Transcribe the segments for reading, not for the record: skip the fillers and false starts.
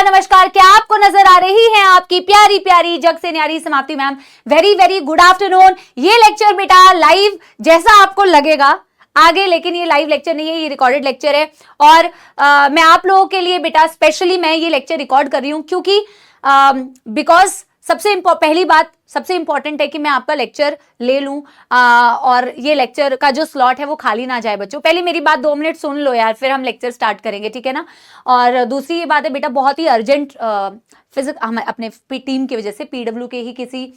नमस्कार। क्या आपको नजर आ रही है आपकी प्यारी प्यारी जग से न्यारी समाप्ति ma'am? Very very good afternoon. ये लेक्चर बेटा लाइव जैसा आपको लगेगा आगे, लेकिन ये लाइव लेक्चर नहीं है, ये रिकॉर्डेड लेक्चर है। और मैं आप लोगों के लिए बेटा स्पेशली मैं ये लेक्चर रिकॉर्ड कर रही हूं क्योंकि बिकॉज पहली बात सबसे इंपॉर्टेंट है कि मैं आपका लेक्चर ले लूं और ये लेक्चर का जो स्लॉट है वो खाली ना जाए बच्चों। पहले मेरी बात 2 मिनट सुन लो यार, फिर हम लेक्चर स्टार्ट करेंगे, ठीक है ना। और दूसरी ये बात है बेटा, बहुत ही अर्जेंट फिजिक्स हम अपने टीम की वजह से पीडब्ल्यू के ही किसी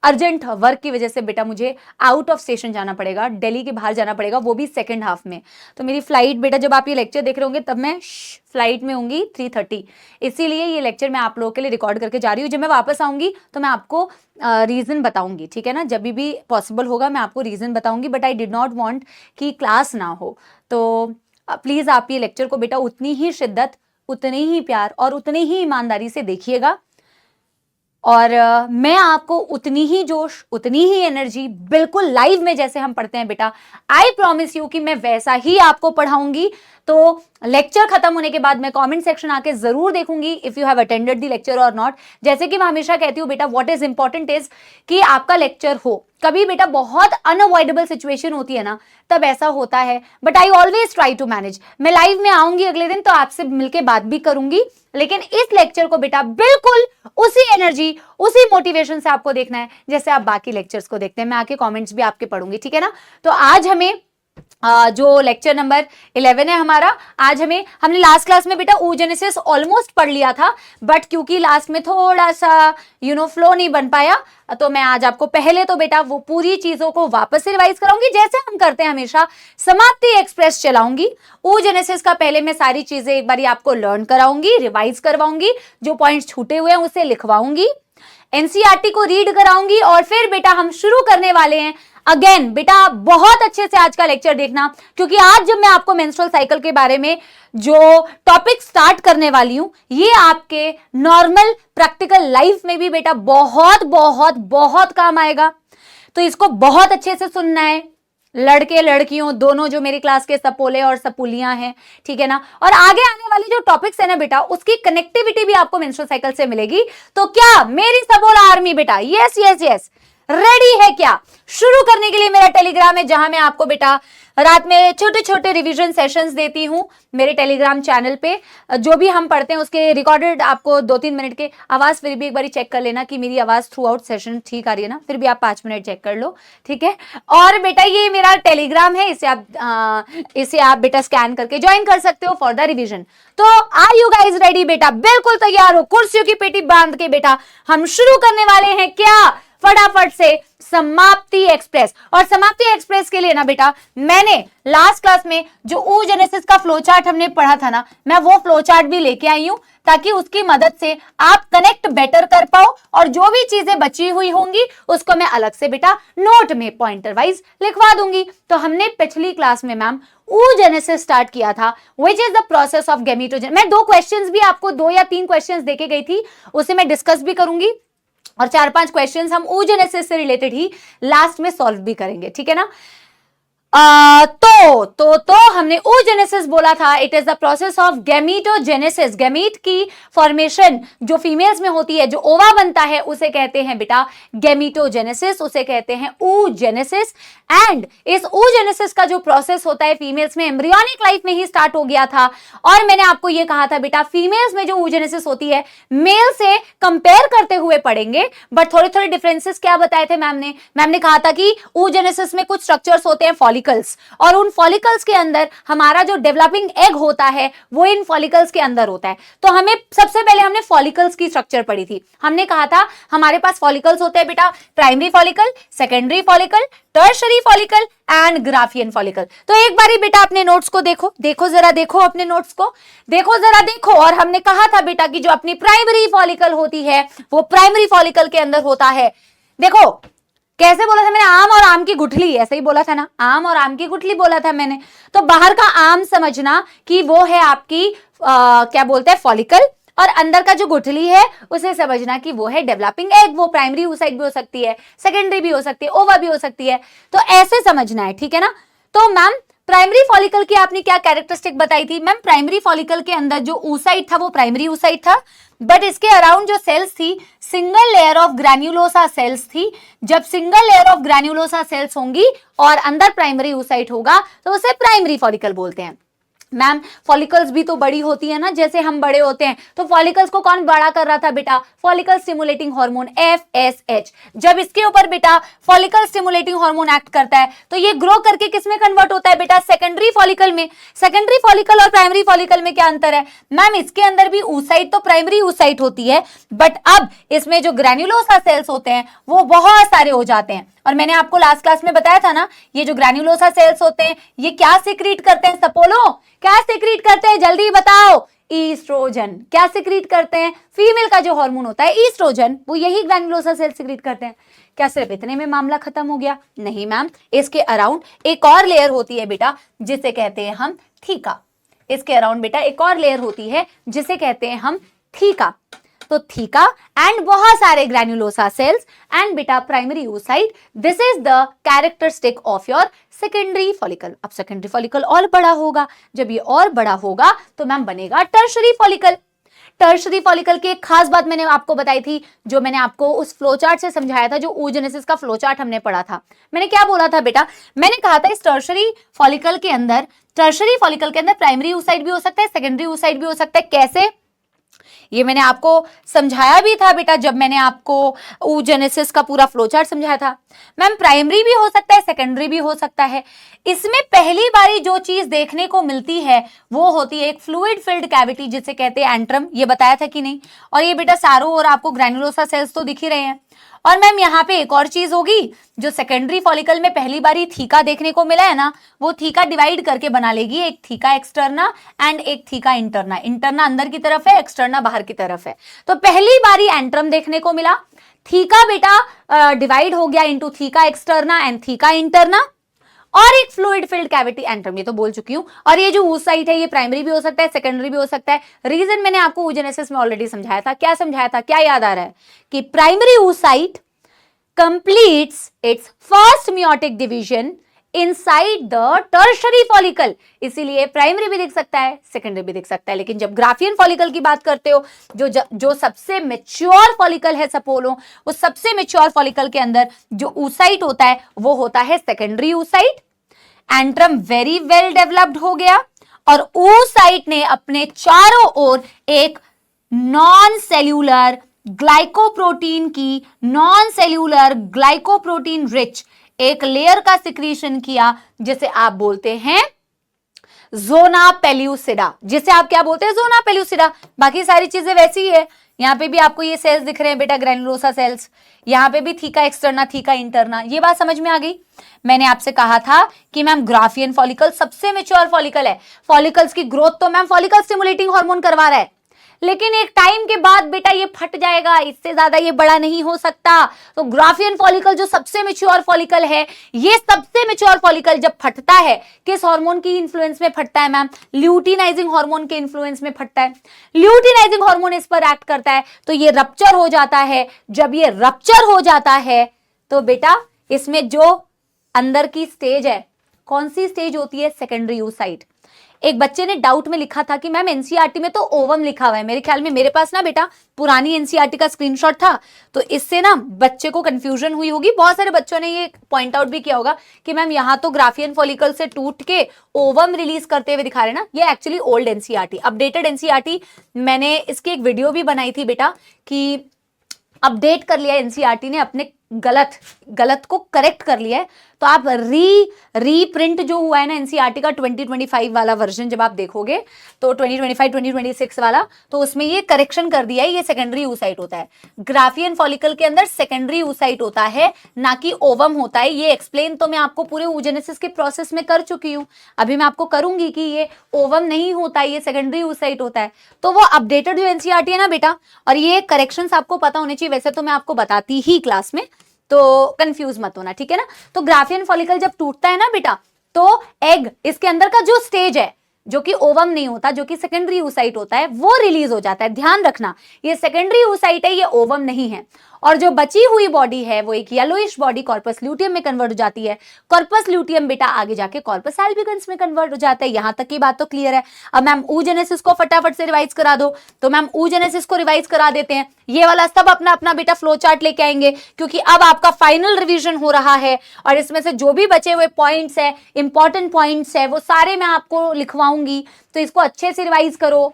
अर्जेंट वर्क की वजह से बेटा मुझे आउट ऑफ स्टेशन जाना पड़ेगा, दिल्ली के बाहर जाना पड़ेगा, वो भी सेकंड हाफ में। तो मेरी फ्लाइट बेटा जब आप ये लेक्चर देख रहे होंगे तब मैं फ्लाइट में होंगी 3:30, इसीलिए ये लेक्चर मैं आप लोगों के लिए रिकॉर्ड करके जा रही हूँ। जब मैं वापस आऊंगी तो मैं आपको रीजन बताऊंगी, ठीक है ना। जब भी पॉसिबल होगा मैं आपको रीजन बताऊंगी, but I did not want कि क्लास ना हो। तो प्लीज आप ये लेक्चर को बेटा उतनी ही शिद्दत, उतने ही प्यार और उतनी ही ईमानदारी से देखिएगा और मैं आपको उतनी ही जोश, उतनी ही एनर्जी, बिल्कुल लाइव में जैसे हम पढ़ते हैं बेटा, आई प्रॉमिस यू कि मैं वैसा ही आपको पढ़ाऊंगी। तो लेक्चर खत्म होने के बाद मैं कमेंट सेक्शन आके जरूर देखूंगी if you have attended the lecture और नॉट। जैसे कि मैं हमेशा कहती हूँ बेटा, व्हाट इज इंपॉर्टेंट इज कि आपका लेक्चर हो। कभी बेटा बहुत अनअवॉइडेबल सिचुएशन होती है ना, तब ऐसा होता है, but I always try to manage. मैं लाइव में आऊंगी अगले दिन तो आपसे मिलकर बात भी करूंगी, लेकिन इस लेक्चर को बेटा बिल्कुल उसी एनर्जी, उसी मोटिवेशन से आपको देखना है जैसे आप बाकी लेक्चर्स को देखते हैं। मैं आके कमेंट्स भी आपके पढ़ूंगी, ठीक है ना। तो आज हमें जो लेक्चर नंबर 11 है हमारा, आज हमने लास्ट क्लास में बेटा oogenesis ऑलमोस्ट पढ़ लिया था, बट क्योंकि लास्ट में थोड़ा सा फ्लो नहीं बन पाया, तो मैं आज आपको पहले तो बेटा वो पूरी चीजों को वापस से रिवाइज कराऊंगी जैसे हम करते हैं हमेशा। समाप्ति एक्सप्रेस चलाऊंगी, oogenesis का पहले मैं सारी चीजें एक बारी आपको लर्न कराऊंगी, रिवाइज करवाऊंगी, जो पॉइंट्स छूटे हुए हैं उसे लिखवाऊंगी, एनसीईआरटी को रीड कराऊंगी और फिर बेटा हम शुरू करने वाले हैं। अगेन बेटा बहुत अच्छे से आज का लेक्चर देखना, क्योंकि आज जब मैं आपको मेंस्ट्रुअल साइकिल के बारे में जो टॉपिक स्टार्ट करने वाली हूं, ये आपके नॉर्मल प्रैक्टिकल लाइफ में भी बेटा बहुत बहुत बहुत काम आएगा। तो इसको बहुत अच्छे से सुनना है, लड़के लड़कियों दोनों जो मेरी क्लास के सपोले और सपुलियां हैं, ठीक है ना। और आगे आने वाली जो टॉपिक्स है ना बेटा, उसकी कनेक्टिविटी भी आपको मेंस्ट्रुअल साइकिल से मिलेगी। तो क्या मेरी सबोला आर्मी बेटा यस यस यस रेडी है क्या शुरू करने के लिए? मेरा टेलीग्राम है जहां मैं आपको बेटा रात में छोटे छोटे रिवीजन सेशंस देती हूं मेरे टेलीग्राम चैनल पे। जो भी हम पढ़ते हैं उसके रिकॉर्डेड आपको 2-3 मिनट के आवाज फिर भी एक बार चेक कर लेना कि मेरी आवाज थ्रू आउट सेशन ठीक आ रही है ना, फिर भी आप 5 मिनट चेक कर लो, ठीक है। और बेटा ये मेरा टेलीग्राम है, इसे आप बेटा स्कैन करके ज्वाइन कर सकते हो फॉर द रिविजन। तो आर यू गाइज रेडी बेटा? बिल्कुल तैयार हो? कुर्सियों की पेटी बांध के बेटा हम शुरू करने वाले हैं क्या फटाफट से समाप्ति एक्सप्रेस। और समाप्ति एक्सप्रेस के लिए ना बेटा मैंने लास्ट क्लास में जो oogenesis का फ्लो चार्ट हमने पढ़ा था ना, मैं वो फ्लो चार्ट भी लेके आई हूं ताकि उसकी मदद से आप कनेक्ट बेटर कर पाओ और जो भी चीजें बची हुई होंगी उसको मैं अलग से बेटा नोट में पॉइंटर वाइज लिखवा दूंगी। तो हमने पिछली क्लास में मैम oogenesis स्टार्ट किया था, which is the process of gametogenesis. मैं 2 क्वेश्चंस भी आपको 2 या 3 क्वेश्चंस देके गई थी, उसे मैं डिस्कस भी करूंगी और 4-5 क्वेश्चंस हम oogenesis से रिलेटेड ही लास्ट में सॉल्व भी करेंगे, ठीक है ना। तो हमने oogenesis बोला था, it is the process of gametogenesis. Gamete की फॉर्मेशन जो फीमेल्स में होती है, जो ओवा बनता है, उसे कहते हैं बेटा गैमेटोजेनेसिस, उसे कहते हैं oogenesis। एंड इस oogenesis का जो प्रोसेस होता है फीमेल्स में एम्ब्रियोनिक लाइफ में ही स्टार्ट हो गया था। और मैंने आपको ये कहा था बेटा फीमेल्स में जो oogenesis होती है मेल से कंपेयर करते हुए पढ़ेंगे, बट थोड़े थोड़े डिफरेंसेस क्या बताए थे मैम ने कहा था कि oogenesis में कुछ स्ट्रक्चर्स होते हैं फॉलिकल्स, और उन फॉलिकल्स के अंदर हमारा जो डेवलपिंग एग होता है वो इन फॉलिकल्स के अंदर होता है। तो हमें सबसे पहले हमने फॉलिकल्स की स्ट्रक्चर पढ़ी थी। हमने कहा था हमारे पास फॉलिकल्स होते हैं बेटा primary follicle, secondary follicle, tertiary follicle and Graafian follicle. तो एक बारी बेटा अपने नोट्स को देखो जरा, देखो अपने नोट्स को देखो। और हमने कहा था बेटा कि जो अपनी प्राइमरी फॉलिकल होती है वो प्राइमरी फॉलिकल के अंदर होता है। देखो कैसे बोला था मैंने, आम और आम की गुठली, ऐसे ही बोला था ना, आम और आम की गुठली बोला था मैंने। तो बाहर का आम समझना कि वो है आपकी क्या बोलते हैं फॉलिकल, और अंदर का जो गुठली है उसे समझना कि वो है डेवलपिंग एग। वो प्राइमरी साइड भी हो सकती है, सेकेंडरी भी हो सकती है, ओवा भी हो सकती है, तो ऐसे समझना है, ठीक है ना। तो मैम प्राइमरी फॉलिकल की आपने क्या कैरेक्टरिस्टिक बताई थी? मैम प्राइमरी फॉलिकल के अंदर जो oocyte था वो प्राइमरी oocyte था, बट इसके अराउंड जो सेल्स थी single layer of granulosa cells थी। जब single layer of granulosa cells होंगी और अंदर प्राइमरी oocyte होगा तो उसे प्राइमरी फॉलिकल बोलते हैं। मैम फॉलिकल्स भी तो बड़ी होती है ना, जैसे हम बड़े होते हैं, तो फॉलिकल्स को कौन बड़ा कर रहा था बेटा? Follicle stimulating hormone FSH। जब इसके ऊपर बेटा फॉलिकल स्टिमुलेटिंग हार्मोन एक्ट करता है तो ये ग्रो करके किसमें कन्वर्ट होता है बेटा? सेकेंडरी फॉलिकल में। सेकेंडरी फॉलिकल और प्राइमरी फॉलिकल में क्या अंतर है? मैम इसके अंदर भी oocyte तो प्राइमरी oocyte होती है, बट अब इसमें जो ग्रैन्युलोसा सेल्स होते हैं वो बहुत सारे हो जाते हैं। और मैंने आपको लास्ट क्लास में बताया था ना, ये जो ग्रैन्युलोसा सेल्स होते हैं ये क्या सिक्रीट करते हैं? सपोलो क्या सिक्रीट करते हैं? जल्दी बताओ। ईस्ट्रोजन। क्या सिक्रीट करते हैं? फीमेल का जो हार्मोन होता है ईस्ट्रोजन, वो यही ग्रैन्युलोसा सेल सिक्रीट करते हैं। क्या सिर्फ इतने में मामला खत्म हो गया? नहीं मैम, इसके अराउंड एक और लेयर होती है बेटा जिसे कहते हैं हम थीका। इसके अराउंड बेटा एक और लेयर होती है जिसे कहते हैं हम थीका। तो थीका एंड बहुत सारे ग्रैन्युलोसा सेल्स एंड बेटा primary oocyte, this is the characteristic of your secondary follicle. अब सेकेंडरी फॉलिकल और बड़ा होगा, जब ये और बड़ा होगा तो मैम बनेगा टर्शरी फॉलिकल। टर्शरी फॉलिकल की एक खास बात मैंने आपको बताई थी, जो मैंने आपको उस फ्लोचार्ट से समझाया था, जो oogenesis का फ्लोचार्ट हमने पढ़ा था। मैंने क्या बोला था बेटा? मैंने कहा था इस टर्शरी फॉलिकल के अंदर प्राइमरी oocyte भी हो सकता है, सेकेंडरी oocyte भी हो सकता है। कैसे? ये मैंने आपको समझाया भी था बेटा जब मैंने आपको oogenesis का पूरा फ्लोचार्ट समझाया था। मैम प्राइमरी भी हो सकता है, सेकेंडरी भी हो सकता है। इसमें पहली बारी जो चीज देखने को मिलती है वो होती है एक फ्लूइड फिल्ड कैविटी जिसे कहते हैं एंट्रम। ये बताया था कि नहीं? और ये बेटा चारों ओर आपको ग्रैन्युलोसा सेल्स तो दिख ही रहे हैं। और मैम यहाँ पे एक और चीज होगी, जो सेकेंडरी फॉलिकल में पहली बारी थीका देखने को मिला है ना, वो थीका डिवाइड करके बना लेगी, एक थीका एक्सटर्ना एंड एक थीका इंटरना। इंटरना अंदर की तरफ है, एक्सटर्ना बाहर की तरफ है। तो पहली बारी एंट्रम देखने को मिला, थीका बेटा डिवाइड हो गया into theca externa and theca interna, और एक फ्लूइड फिल्ड कैविटी एंट्रम, ये तो बोल चुकी हूं। और ये जो oocyte है ये प्राइमरी भी हो सकता है, सेकेंडरी भी हो सकता है। रीजन मैंने आपको oogenesis में ऑलरेडी समझाया था। क्या समझाया था? क्या याद आ रहा है? कि primary oocyte completes its first meiotic division inside the tertiary follicle। इसीलिए प्राइमरी भी दिख सकता है, सेकेंडरी भी दिख सकता है। लेकिन जब ग्राफियन फॉलिकल की बात करते हो, जो सबसे मेच्योर फॉलिकल है सपोलो, उस सबसे मेच्योर फॉलिकल के अंदर जो oocyte होता है वो होता है secondary oocyte। Antrum very well developed हो गया और oocyte ने अपने चारों ओर एक नॉन सेल्यूलर ग्लाइकोप्रोटीन रिच एक लेयर का सिक्रीशन किया जिसे आप बोलते हैं जोना पेल्यूसिडा। जिसे आप क्या बोलते हैं? जोना पेल्यूसिडा। बाकी सारी चीजें वैसी ही है। यहाँ पे भी आपको ये सेल्स दिख रहे हैं बेटा, ग्रैन्युलोसा सेल्स। यहाँ पे भी थीका एक्सटर्ना, थीका इंटरना। ये बात समझ में आ गई? मैंने आपसे कहा था कि मैम ग्राफियन फॉलिकल सबसे मेच्योर फॉलिकल है। फॉलिकल्स की ग्रोथ तो मैम फॉलिकल स्टिमुलेटिंग हार्मोन करवा रहा है, लेकिन एक टाइम के बाद बेटा ये फट जाएगा, इससे ज्यादा ये बड़ा नहीं हो सकता। तो ग्राफियन फॉलिकल जो सबसे मेच्योर फॉलिकल है, ये सबसे मेच्योर फॉलिकल जब फटता है, किस हार्मोन की इन्फ्लुएंस में फटता है मैम? ल्यूटिनाइजिंग हार्मोन के इन्फ्लुएंस में फटता है। ल्यूटिनाइजिंग हार्मोन इस पर एक्ट करता है तो ये रप्चर हो जाता है। जब ये रप्चर हो जाता है तो बेटा इसमें जो अंदर की स्टेज है, कौन सी स्टेज होती है? Secondary oocyte। एक बच्चे ने डाउट में लिखा था कि मैम एनसीईआरटी में तो ओवम लिखा हुआ है। मेरे ख्याल में मेरे पास ना बेटा पुरानी एनसीईआरटी का स्क्रीनशॉट था, तो इससे ना बच्चे को कंफ्यूजन हुई होगी। बहुत सारे बच्चों ने ये पॉइंट आउट भी किया होगा कि मैम यहाँ तो ग्राफियन फॉलिकल से टूट के ओवम रिलीज करते हुए दिखा रहे ना। ये actually old NCERT, updated NCERT, मैंने इसकी एक वीडियो भी बनाई थी बेटा कि अपडेट कर लिया एनसीईआरटी ने, अपने गलत को करेक्ट कर लिया है। तो आप रीप्रिंट जो हुआ है ना एनसीईआरटी का 2025 वाला वर्जन जब आप देखोगे तो 2025-2026 वाला, तो उसमें ये करेक्शन कर दिया है। ये सेकेंडरी oocyte होता है। ग्राफियन फॉलिकल के अंदर सेकेंडरी oocyte होता है, ना कि ओवम होता है। ये एक्सप्लेन तो मैं आपको पूरे oogenesis के प्रोसेस में कर चुकी हूँ। अभी मैं आपको करूंगी कि ये ओवम नहीं होता है, ये सेकेंडरी oocyte होता है। तो वो अपडेटेड जो एनसीईआरटी है ना बेटा, और ये करेक्शंस आपको पता होने चाहिए। वैसे तो मैं आपको बताती ही क्लास में, तो कंफ्यूज मत होना, ठीक है ना। तो ग्राफियन फॉलिकल जब टूटता है ना बेटा, तो एग, इसके अंदर का जो स्टेज है, जो कि ओवम नहीं होता, जो कि सेकेंडरी oocyte होता है, वो रिलीज हो जाता है। ध्यान रखना, ये सेकेंडरी oocyte है, ये ओवम नहीं है। और जो बची हुई बॉडी है वो एक येलोइश बॉडी कॉर्पस ल्यूटियम में कन्वर्ट हो जाती है। कॉर्पस ल्यूटियम बेटा आगे जाके कॉर्पस एल्बिगन्स में कन्वर्ट हो जाता है। यहां तक की बात तो क्लियर है। अब मैम oogenesis को फटाफट से रिवाइज करा दो, तो मैम oogenesis को रिवाइज करा देते हैं। ये वाला सब अपना अपना बेटा फ्लो चार्ट लेके आएंगे, क्योंकि अब आपका फाइनल रिवीजन हो रहा है और इसमें से जो भी बचे हुए पॉइंट्स है, इंपॉर्टेंट पॉइंट्स है, वो सारे मैं आपको लिखवाऊंगी, तो इसको अच्छे से रिवाइज करो।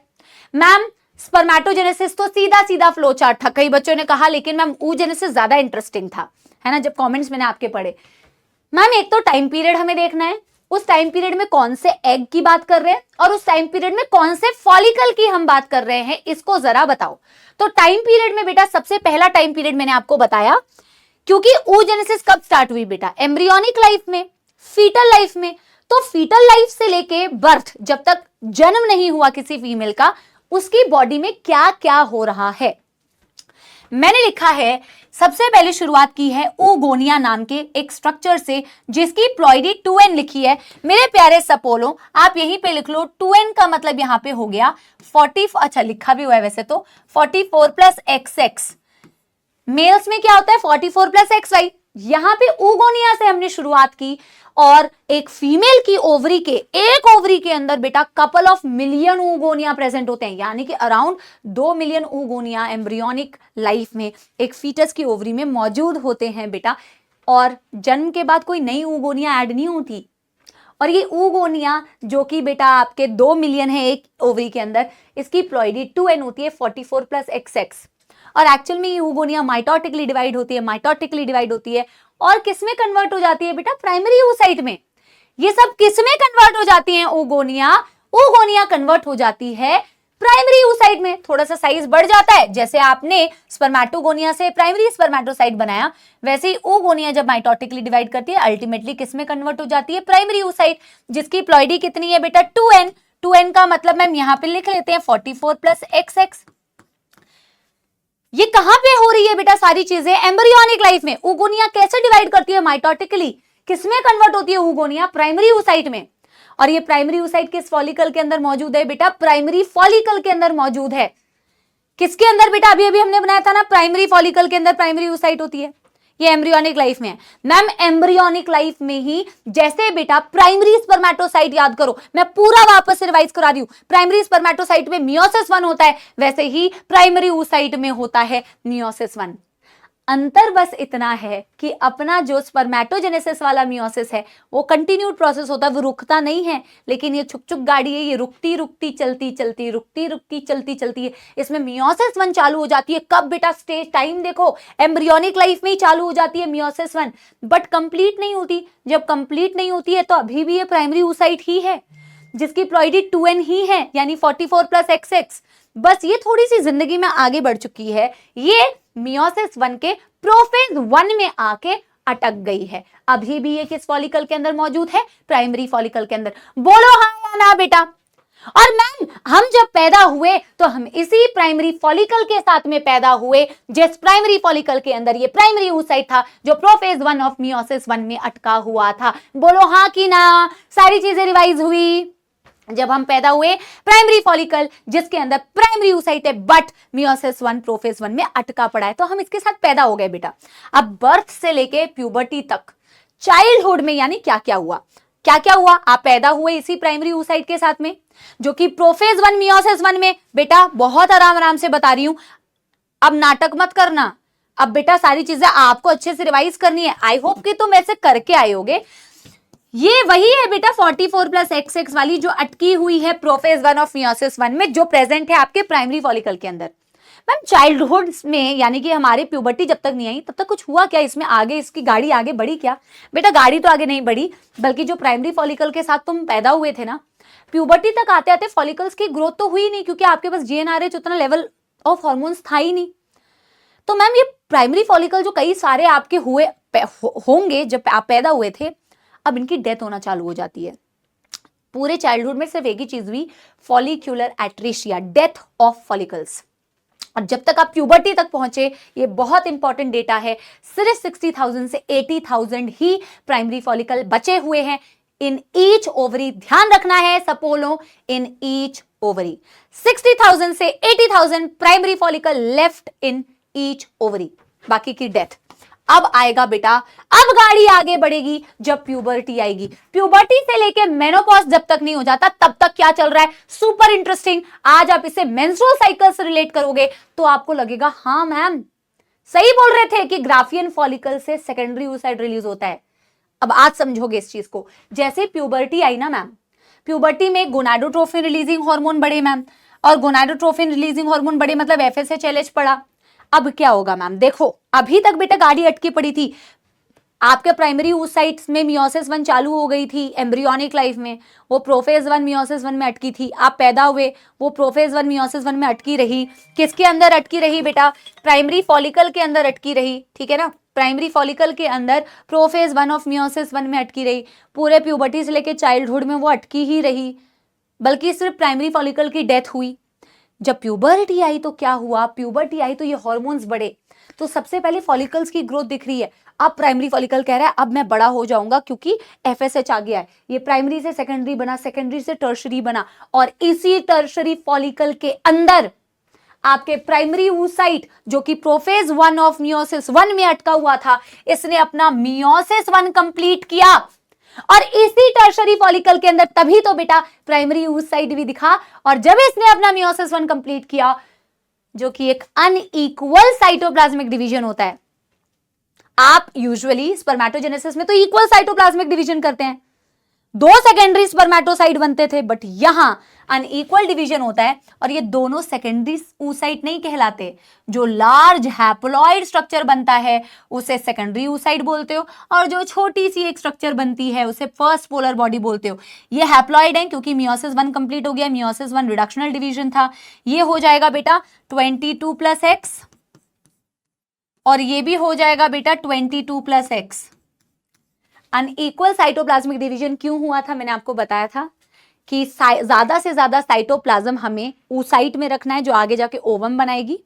मैम स्पर्मेटोजेनेसिस तो सीधा सीधा फ्लो चार्ट था, कई बच्चों ने कहा, लेकिन मैम oogenesis ज्यादा इंटरेस्टिंग था, है ना, जब कमेंट्स मैंने आपके पढ़े। मैम एक तो टाइम पीरियड हमें देखना है, उस टाइम पीरियड में कौन से एग की बात कर रहे हैं और उस टाइम पीरियड में कौन से फॉलिकल की हम बात कर रहे हैं, इसको जरा बताओ। तो टाइम पीरियड में बेटा सबसे पहला टाइम पीरियड मैंने आपको बताया, क्योंकि oogenesis कब स्टार्ट हुई बेटा, एम्ब्रियोनिक लाइफ में, फीटल लाइफ में। तो फीटल लाइफ से लेके बर्थ, जब तक जन्म नहीं हुआ किसी फीमेल का, उसकी बॉडी में क्या क्या हो रहा है। मैंने लिखा है, सबसे पहले शुरुआत की है oogonia नाम के एक स्ट्रक्चर से, जिसकी प्लॉइडी 2n लिखी है। मेरे प्यारे सपोलो, आप यहीं पे लिख लो, 2n का मतलब यहां पे हो गया 40, अच्छा लिखा भी हुआ है वैसे तो, 44 प्लस XX। मेल्स में क्या होता है 44 प्लस XY। यहां पे oogonia से हमने शुरुआत की, और एक फीमेल की ओवरी के, एक ओवरी के अंदर बेटा couple of million oogonia present होते हैं, यानी कि around 2 million oogonia embryonic life में एक फीटस की ओवरी में मौजूद होते हैं बेटा। और जन्म के बाद कोई नई oogonia ऐड नहीं होती। और ये oogonia जो कि बेटा आपके 2 मिलियन है एक ओवरी के अंदर, इसकी प्लॉइडी 2n होती है 44 प्लस XX। और एक्चुअल में ये oogonia माइटोटिकली डिवाइड होती है, और किसमें कन्वर्ट हो जाती है बेटा, प्राइमरी oocyte में। ये सब किसमें कन्वर्ट हो जाती है oogonia कन्वर्ट हो जाती है प्राइमरी oocyte में। थोड़ा सा साइज बढ़ जाता है, जैसे आपने स्पर्मेटोगोनिया से प्राइमरी स्पर्मेटोसाइट बनाया, वैसे ही oogonia जब माइटोटिकली डिवाइड करती है, अल्टीमेटली किसमें कन्वर्ट हो जाती है, प्राइमरी oocyte, जिसकी प्लॉइडी कितनी है बेटा 2n। 2n का मतलब मैम यहां पे लिख लेते हैं 44 प्लस XX। ये कहां पे हो रही है बेटा सारी चीजें, एम्ब्रियोनिक लाइफ में। oogonia कैसे डिवाइड करती है, माइटोटिकली। किसमें कन्वर्ट होती है oogonia, प्राइमरी oocyte में। और ये प्राइमरी oocyte किस फॉलिकल के अंदर मौजूद है बेटा, प्राइमरी फॉलिकल के अंदर मौजूद है। किसके अंदर बेटा, अभी अभी हमने बनाया था ना, प्राइमरी फॉलिकल के अंदर प्राइमरी oocyte होती है। ये एम्ब्रियोनिक लाइफ में है मैम। एम्ब्रियोनिक लाइफ में ही जैसे बेटा प्राइमरी स्पर्मेटोसाइट, याद करो, मैं पूरा वापस से रिवाइज करा रही हूं, प्राइमरी स्पर्मेटोसाइट में मियोसिस 1 होता है, वैसे ही प्राइमरी oocyte में होता है मियोसिस 1। अंतर बस इतना है कि अपना जो स्पर्मेटोजेनेसिस वाला मियोसिस है वो कंटिन्यूड प्रोसेस होता है, वो रुकता नहीं है। लेकिन ये छुक छुक गाड़ी है, ये रुकती रुकती चलती चलती, रुकती रुकती चलती चलती है। इसमें मियोसिस 1 चालू हो जाती है कब बेटा, स्टेज टाइम देखो, एम्ब्रियोनिक लाइफ में ही चालू हो जाती है मियोसिस 1, बट कंप्लीट नहीं होती। जब कंप्लीट नहीं होती है तो अभी भी ये प्राइमरी oocyte ही है, जिसकी प्लॉइडी 2n ही है, यानी 44 प्लस XX। बस ये थोड़ी सी जिंदगी में आगे बढ़ चुकी है, ये मियोसिस 1 के प्रोफेज 1 में आके अटक गई है। अभी भी ये किस फॉलिकल के अंदर मौजूद है, प्राइमरी फॉलिकल के अंदर। बोलो हाँ या ना बेटा। और मैम हम जब पैदा हुए तो हम इसी प्राइमरी फॉलिकल के साथ में पैदा हुए, जिस प्राइमरी फॉलिकल के अंदर ये प्राइमरी oocyte था, जो प्रोफेज 1 ऑफ मियोसिस 1 में अटका हुआ था। बोलो हाँ कि ना। सारी चीजें रिवाइज हुई। जब हम पैदा हुए, प्राइमरी फॉलिकल जिसके अंदर प्राइमरी oocyte है, बट मियोसिस 1 प्रोफेज 1 में अटका पड़ा है, तो हम इसके साथ पैदा हो गए बेटा। अब बर्थ से लेके प्यूबर्टी तक, चाइल्डहुड में यानी क्या क्या हुआ, क्या क्या हुआ, आप पैदा हुए इसी प्राइमरी oocyte के साथ में, जो कि प्रोफेज 1 मियोसिस 1 में। बेटा बहुत आराम आराम से बता रही हूं, अब नाटक मत करना। अब बेटा सारी चीजें आपको अच्छे से रिवाइज करनी है। आई होप कि तुम ऐसे करके आए होगे। ये वही है बेटा 44 प्लस XX वाली, जो अटकी हुई है प्रोफेज 1 ऑफ मियोसिस 1 में, जो प्रेजेंट है आपके प्राइमरी फॉलिकल के अंदर। मैम चाइल्डहुड में यानी कि हमारी प्यूबर्टी जब तक नहीं आई तब तक कुछ हुआ क्या इसमें, आगे इसकी गाड़ी आगे बढ़ी क्या? बेटा गाड़ी तो आगे नहीं बढ़ी, बल्कि जो प्राइमरी फॉलिकल के साथ तुम पैदा हुए थे ना, प्यूबर्टी तक आते आते फॉलिकल्स की ग्रोथ तो हुई नहीं, क्योंकि आपके पास GnRH उतना लेवल ऑफ हॉर्मोन्स था ही नहीं। तो मैम ये प्राइमरी फॉलिकल जो कई सारे आपके हुए होंगे जब आप पैदा हुए थे, अब इनकी डेथ होना चालू हो जाती है। पूरे चाइल्डहुड में सिर्फ एक ही चीज हुई, फॉलिक्यूलर एट्रेशिया, डेथ ऑफ फॉलिकल्स। और जब तक आप प्यूबर्टी तक पहुंचे, ये बहुत इंपॉर्टेंट डेटा है, सिर्फ 60,000 से 80,000 ही प्राइमरी फॉलिकल बचे हुए हैं। इन ईच ओवरी, ध्यान रखना है सपोलो, इन ईच ओवरी। 60,000 से 80,000 primary follicle left in each ovary, बाकी की डेथ। अब आएगा बेटा, अब गाड़ी आगे बढ़ेगी जब प्यूबर्टी आएगी। प्यूबर्टी से लेके मेनोपॉज जब तक नहीं हो जाता तब तक क्या चल रहा है, सुपर इंटरेस्टिंग। आज आप इसे मेंस्ट्रुअल साइकिल से रिलेट करोगे तो आपको लगेगा हाँ मैम सही बोल रहे थे कि ग्राफियन फॉलिकल से सेकेंडरी oocyte रिलीज होता है। अब आज समझोगे इस चीज को। जैसे प्यूबर्टी आई ना मैम, प्यूबर्टी में गोनाडोट्रोफिन रिलीजिंग हार्मोन बढ़े मैम, और गोनाडोट्रोफिन रिलीजिंग हार्मोन बढ़े मतलब FSH-LH पड़ा। अब क्या होगा मैम, देखो अभी तक बेटा गाड़ी अटकी पड़ी थी, आपके प्राइमरी oocytes में मियोसिस 1 चालू हो गई थी एम्ब्रियोनिक लाइफ में, वो प्रोफेज 1 मियोसिस 1 में अटकी थी, आप पैदा हुए, वो प्रोफेज 1 मियोसिस 1 में अटकी रही। किसके अंदर अटकी रही बेटा, प्राइमरी फॉलिकल के अंदर अटकी रही, ठीक है ना, प्राइमरी फॉलिकल के अंदर प्रोफेज 1 ऑफ मियोसिस 1 में अटकी रही, पूरे प्यूबर्टी से लेके चाइल्डहुड में वो अटकी ही रही, बल्कि सिर्फ प्राइमरी फॉलिकल की डेथ हुई। जब प्यूबर्टी आई तो क्या हुआ, प्यूबर्टी आई तो ये हार्मोन्स बढ़े, तो सबसे पहले फॉलिकल्स की ग्रोथ दिख रही है। अब प्राइमरी फॉलिकल कह रहा है अब मैं बड़ा हो जाऊंगा क्योंकि FSH आ गया है, ये प्राइमरी से सेकेंडरी बना, सेकेंडरी से टर्शरी बना, और इसी टर्शरी फॉलिकल के अंदर आपके प्राइमरी oocyte जो कि प्रोफेज 1 ऑफ मियोसिस 1 में अटका हुआ था, इसने अपना मियोसिस 1 कंप्लीट किया, और इसी टर्शरी फॉलिकल के अंदर तभी तो बेटा प्राइमरी oocyte भी दिखा। और जब इसने अपना मियोसिस 1 कंप्लीट किया, जो कि एक अनइक्वल साइटोप्लाज्मिक डिवीजन होता है, आप यूजुअली स्पर्मेटोजेनेसिस में तो इक्वल साइटोप्लाज्मिक डिवीजन करते हैं, 2 सेकेंडरी स्पर्मेटोसाइट बनते थे, बट यहां अनइक्वल डिवीजन होता है, और ये दोनों सेकेंडरी oocyte नहीं कहलाते। जो लार्ज हैप्लॉइड स्ट्रक्चर बनता है उसे सेकेंडरी oocyte बोलते हो, और जो छोटी सी एक स्ट्रक्चर बनती है उसे फर्स्ट पोलर बॉडी बोलते हो। ये हैप्लॉइड है क्योंकि मियोसिस 1 कंप्लीट हो गया, मियोसिस 1 रिडक्शनल डिवीजन था। ये हो जाएगा बेटा 22+X, और ये भी हो जाएगा बेटा 22+X। अनइक्वल साइटोप्लाज्मिक डिवीजन क्यों हुआ था, मैंने आपको बताया था कि ज्यादा से ज्यादा साइटोप्लाज्म हमें oocyte में रखना है जो आगे जाके ओवम बनाएगी,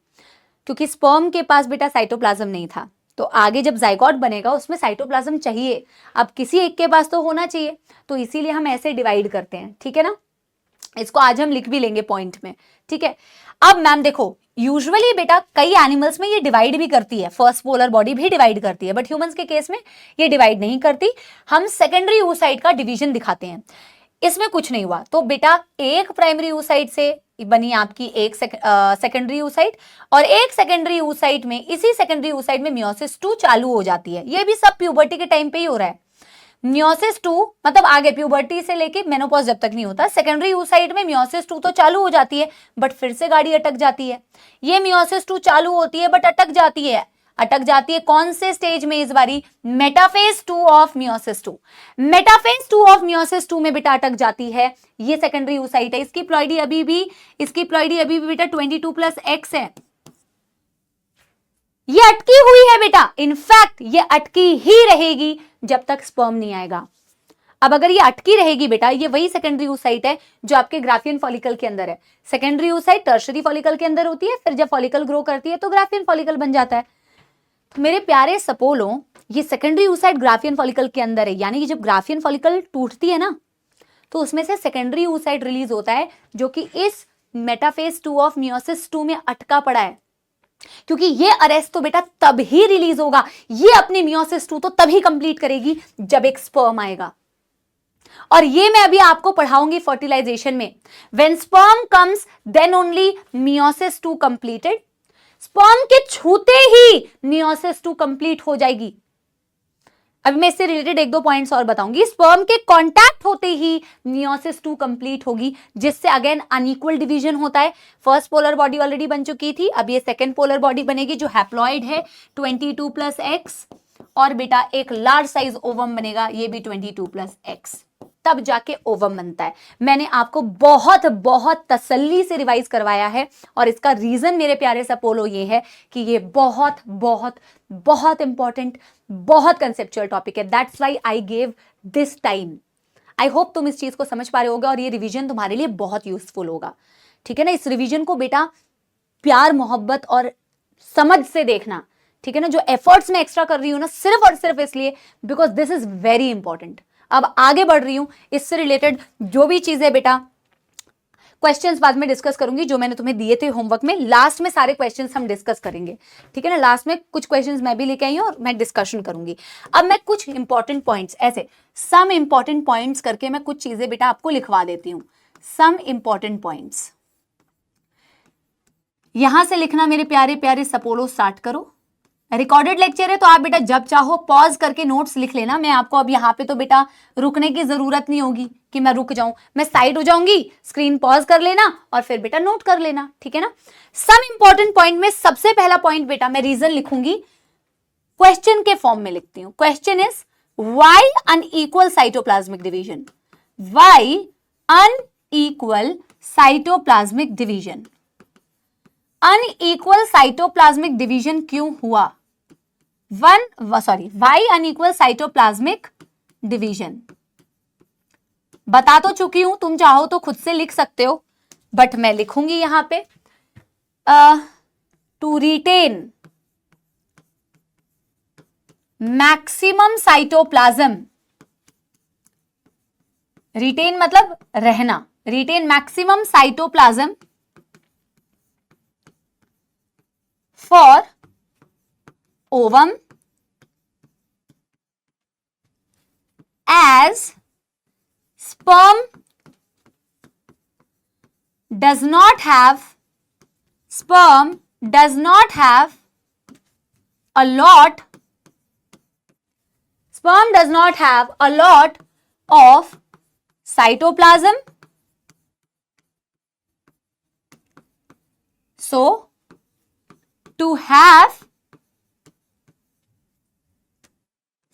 क्योंकि स्पर्म के पास बेटा साइटोप्लाज्म नहीं था, तो आगे जब जाइगोट बनेगा उसमें साइटोप्लाज्म चाहिए, अब किसी एक के पास तो होना चाहिए, तो इसीलिए हम ऐसे डिवाइड करते हैं, ठीक है ना। इसको आज हम लिख भी लेंगे पॉइंट में, ठीक है। अब मैम देखो यूजुअली बेटा कई एनिमल्स में ये डिवाइड भी करती है, फर्स्ट पोलर बॉडी भी डिवाइड करती है, बट ह्यूमंस के केस में ये डिवाइड नहीं करती। हम सेकेंडरी oocyte का डिवीजन दिखाते हैं, इसमें कुछ नहीं हुआ। तो बेटा एक प्राइमरी oocyte से बनी आपकी एक सेकेंडरी oocyte, और एक सेकेंडरी oocyte में, इसी सेकेंडरी oocyte में मियोसिस 2 चालू हो जाती है। ये भी सब प्यूबर्टी के टाइम पे ही हो रहा है। मियोसिस 2 मतलब आगे प्यूबर्टी से लेके मेनोपॉज जब तक नहीं होता, सेकेंडरी oocyte में मियोसिस 2 तो चालू हो जाती है, बट फिर से गाड़ी अटक जाती है। ये मियोसिस 2 चालू होती है बट अटक जाती है, अटक जाती है कौन से स्टेज में इस बारी, metaphase 2 of meiosis 2। Metaphase 2 of meiosis 2 में बेटा अटक जाती है। ये सेकेंडरी oocyte है, इसकी प्लॉइडी अभी भी बेटा 22+X है, ये अटकी हुई है बेटा, इनफैक्ट ये अटकी ही रहेगी जब तक स्पर्म नहीं आएगा। अब अगर ये अटकी रहेगी बेटा, ये वही सेकेंडरी oocyte है जो आपके ग्राफियन फॉलिकल के अंदर है। सेकेंडरी oocyte टर्शरी फॉलिकल के अंदर होती है, फिर जब फॉलिकल ग्रो करती है तो ग्राफियन फॉलिकल बन जाता है। तो मेरे प्यारे सपोलो, ये सेकेंडरी oocyte ग्राफियन फॉलिकल के अंदर है, यानी कि जब ग्राफियन फॉलिकल टूटती है ना तो उसमें से सेकेंडरी oocyte रिलीज होता है जो कि इस मेटाफेज 2 ऑफ मियोसिस 2 में अटका पड़ा है, क्योंकि ये अरेस्ट तो बेटा तब ही रिलीज होगा, ये अपनी मियोसिस 2 तो तभी कंप्लीट करेगी जब एक स्पर्म आएगा। और ये मैं अभी आपको पढ़ाऊंगी फर्टिलाइजेशन में। When sperm comes then only meiosis 2 completed, sperm के छूते ही मियोसिस 2 कंप्लीट हो जाएगी। अभी मैं इससे रिलेटेड 1-2 पॉइंट्स और बताऊंगी। स्पर्म के कांटेक्ट होते ही मियोसिस 2 कंप्लीट होगी, जिससे अगेन अनइक्वल डिवीजन होता है। फर्स्ट पोलर बॉडी ऑलरेडी बन चुकी थी, अब ये सेकेंड पोलर बॉडी बनेगी जो हैप्लॉइड है 22+X, और बेटा एक लार्ज साइज ओवम बनेगा, ये भी 22+X, तब जाके ओवम बनता है। मैंने आपको बहुत बहुत तसल्ली से रिवाइज करवाया है, और इसका रीजन मेरे प्यारे सपोलो ये है कि ये बहुत बहुत बहुत इंपॉर्टेंट, बहुत कंसेप्चुअल टॉपिक है। That's why I gave this time. I hope तुम इस चीज को समझ पा रहे होगे, और ये रिवीजन तुम्हारे लिए बहुत यूजफुल होगा, ठीक है ना। इस रिवीजन को बेटा प्यार मोहब्बत और समझ से देखना, ठीक है ना। जो एफर्ट्स मैं एक्स्ट्रा कर रही हूं ना, सिर्फ और सिर्फ इसलिए because this is very important. अब आगे बढ़ रही हूं, इससे रिलेटेड जो भी चीजें बेटा क्वेश्चंस बाद में डिस्कस करूंगी, जो मैंने तुम्हें दिए थे होमवर्क में, लास्ट में सारे क्वेश्चंस हम डिस्कस करेंगे, ठीक है ना। लास्ट में कुछ क्वेश्चंस मैं भी लेके आई हूं और मैं डिस्कशन करूंगी। अब मैं कुछ इंपॉर्टेंट पॉइंट्स, ऐसे सम इंपॉर्टेंट पॉइंट्स करके मैं कुछ चीजें बेटा आपको लिखवा देती हूं। सम इंपॉर्टेंट पॉइंट्स यहां से लिखना मेरे प्यारे प्यारे सपोलो, स्टार्ट करो। रिकॉर्डेड लेक्चर है तो आप बेटा जब चाहो पॉज करके नोट्स लिख लेना। मैं आपको अब यहाँ पे तो बेटा रुकने की जरूरत नहीं होगी कि मैं रुक जाऊं, मैं साइड हो जाऊंगी, स्क्रीन पॉज कर लेना और फिर बेटा नोट कर लेना, ठीक है ना। सम इंपॉर्टेंट पॉइंट में सबसे पहला पॉइंट बेटा मैं रीजन लिखूंगी, क्वेश्चन के फॉर्म में लिखती हूं। Question is why unequal cytoplasmic division, why unequal cytoplasmic division, unequal cytoplasmic division क्यों हुआ, वाई अनइक्वल साइटोप्लाज्मिक डिवीजन। बता तो चुकी हूं, तुम चाहो तो खुद से लिख सकते हो, बट मैं लिखूंगी यहां पे to retain maximum cytoplasm, retain मतलब रहना, retain maximum cytoplasm for ovum as sperm does not have a lot of cytoplasm, so to have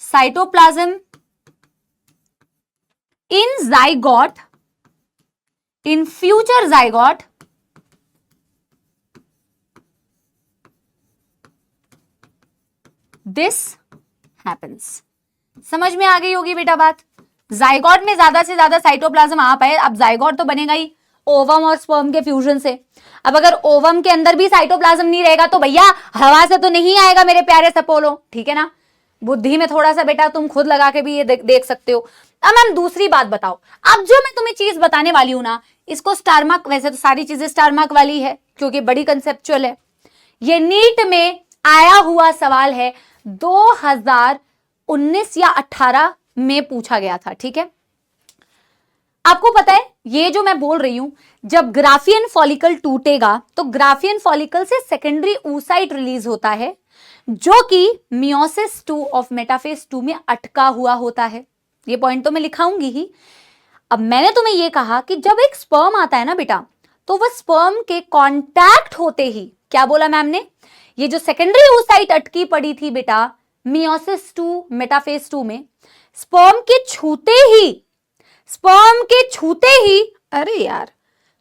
cytoplasm in zygote, in future zygote, this happens। समझ में आ गई होगी बेटा बात। जाइगोट में ज्यादा से ज्यादा साइटोप्लाज्म आ पाए, अब जाइगोट तो बनेगा ही ओवम और स्पर्म के फ्यूजन से। अब अगर ओवम के अंदर भी साइटोप्लाज्म नहीं रहेगा तो भैया हवा से तो नहीं आएगा मेरे प्यारे सपोलो, ठीक है ना। बुद्धि में थोड़ा सा बेटा तुम खुद लगा के भी ये देख सकते हो। अब मैम दूसरी बात बताओ, अब जो मैं तुम्हें चीज बताने वाली हूं ना, इसको स्टार मार्क, वैसे तो सारी चीजें स्टार मार्क वाली है क्योंकि बड़ी कंसेप्चुअल है। ये नीट में आया हुआ सवाल है, 2019 या 18 में पूछा गया था, ठीक है। आपको पता है ये जो मैं बोल रही हूं, जब ग्राफियन फॉलिकल टूटेगा तो ग्राफियन फॉलिकल से सेकेंडरी oocyte रिलीज होता है, जो कि मियोसिस 2 ऑफ मेटाफेज 2 में अटका हुआ होता है। ये पॉइंट तो मैं लिखाऊंगी ही। अब मैंने तुम्हें ये कहा कि जब एक स्पर्म आता है ना बेटा, तो वह स्पर्म के कांटेक्ट होते ही, क्या बोला मैम ने, ये जो सेकेंडरी oocyte अटकी पड़ी थी बेटा मियोसिस 2 मेटाफेज 2 में, स्पर्म के छूते ही अरे यार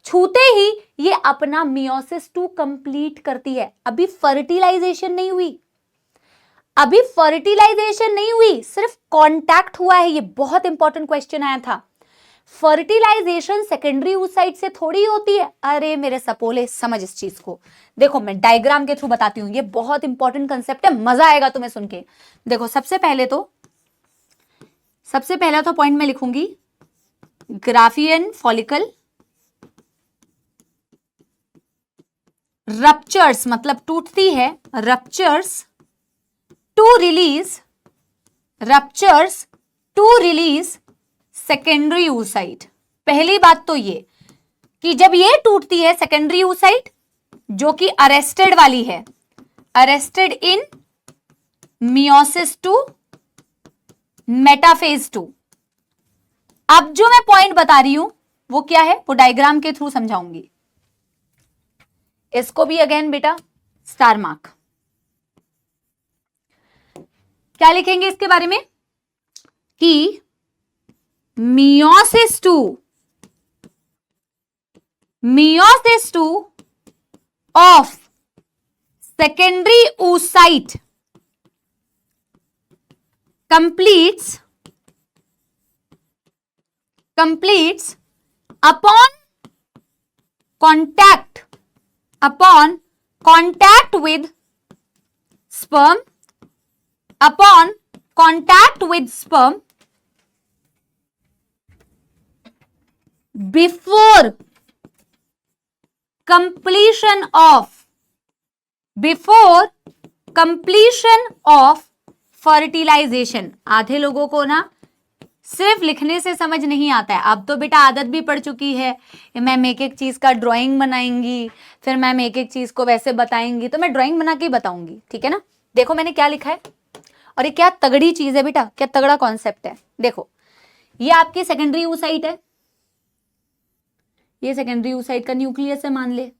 छूते ही ये अपना मियोसिस 2 कंप्लीट करती है। अभी फर्टिलाइजेशन नहीं हुई, सिर्फ कांटेक्ट हुआ है। ये बहुत इंपॉर्टेंट क्वेश्चन आया था। फर्टिलाइजेशन सेकेंडरी oocyte से थोड़ी होती है। अरे मेरे सपोले समझ इस चीज को, देखो मैं डायग्राम के थ्रू बताती हूं, ये बहुत इंपॉर्टेंट कंसेप्ट है, मजा आएगा तुम्हें सुन के। देखो सबसे पहला तो पॉइंट मैं लिखूंगी, ग्राफियन फॉलिकल रप्चर्स मतलब टूटती है, ruptures to release secondary oocyte। पहली बात तो ये कि जब ये टूटती है सेकेंडरी oocyte, जो कि अरेस्टेड वाली है, अरेस्टेड इन मियोसिस 2 मेटाफेज 2। अब जो मैं पॉइंट बता रही हूं वो क्या है, वो डायग्राम के थ्रू समझाऊंगी। इसको भी अगेन बेटा स्टार मार्क। क्या लिखेंगे इसके बारे में कि meiosis 2 of secondary oocyte completes upon contact with sperm before completion of fertilisation. आधे लोगों को ना सिर्फ लिखने से समझ नहीं आता है, अब तो बेटा आदत भी पड़ चुकी है। मैम एक एक चीज का ड्राइंग बनाएंगी, फिर मैम एक एक चीज को वैसे बताएंगी, तो मैं ड्राइंग बना के ही बताऊंगी, ठीक है ना। देखो मैंने क्या लिखा है, और ये क्या तगड़ी चीज है बेटा, क्या तगड़ा कॉन्सेप्ट है। देखो ये आपकी सेकेंडरी oocyte है, ये सेकेंडरी oocyte का न्यूक्लियस है मान ले।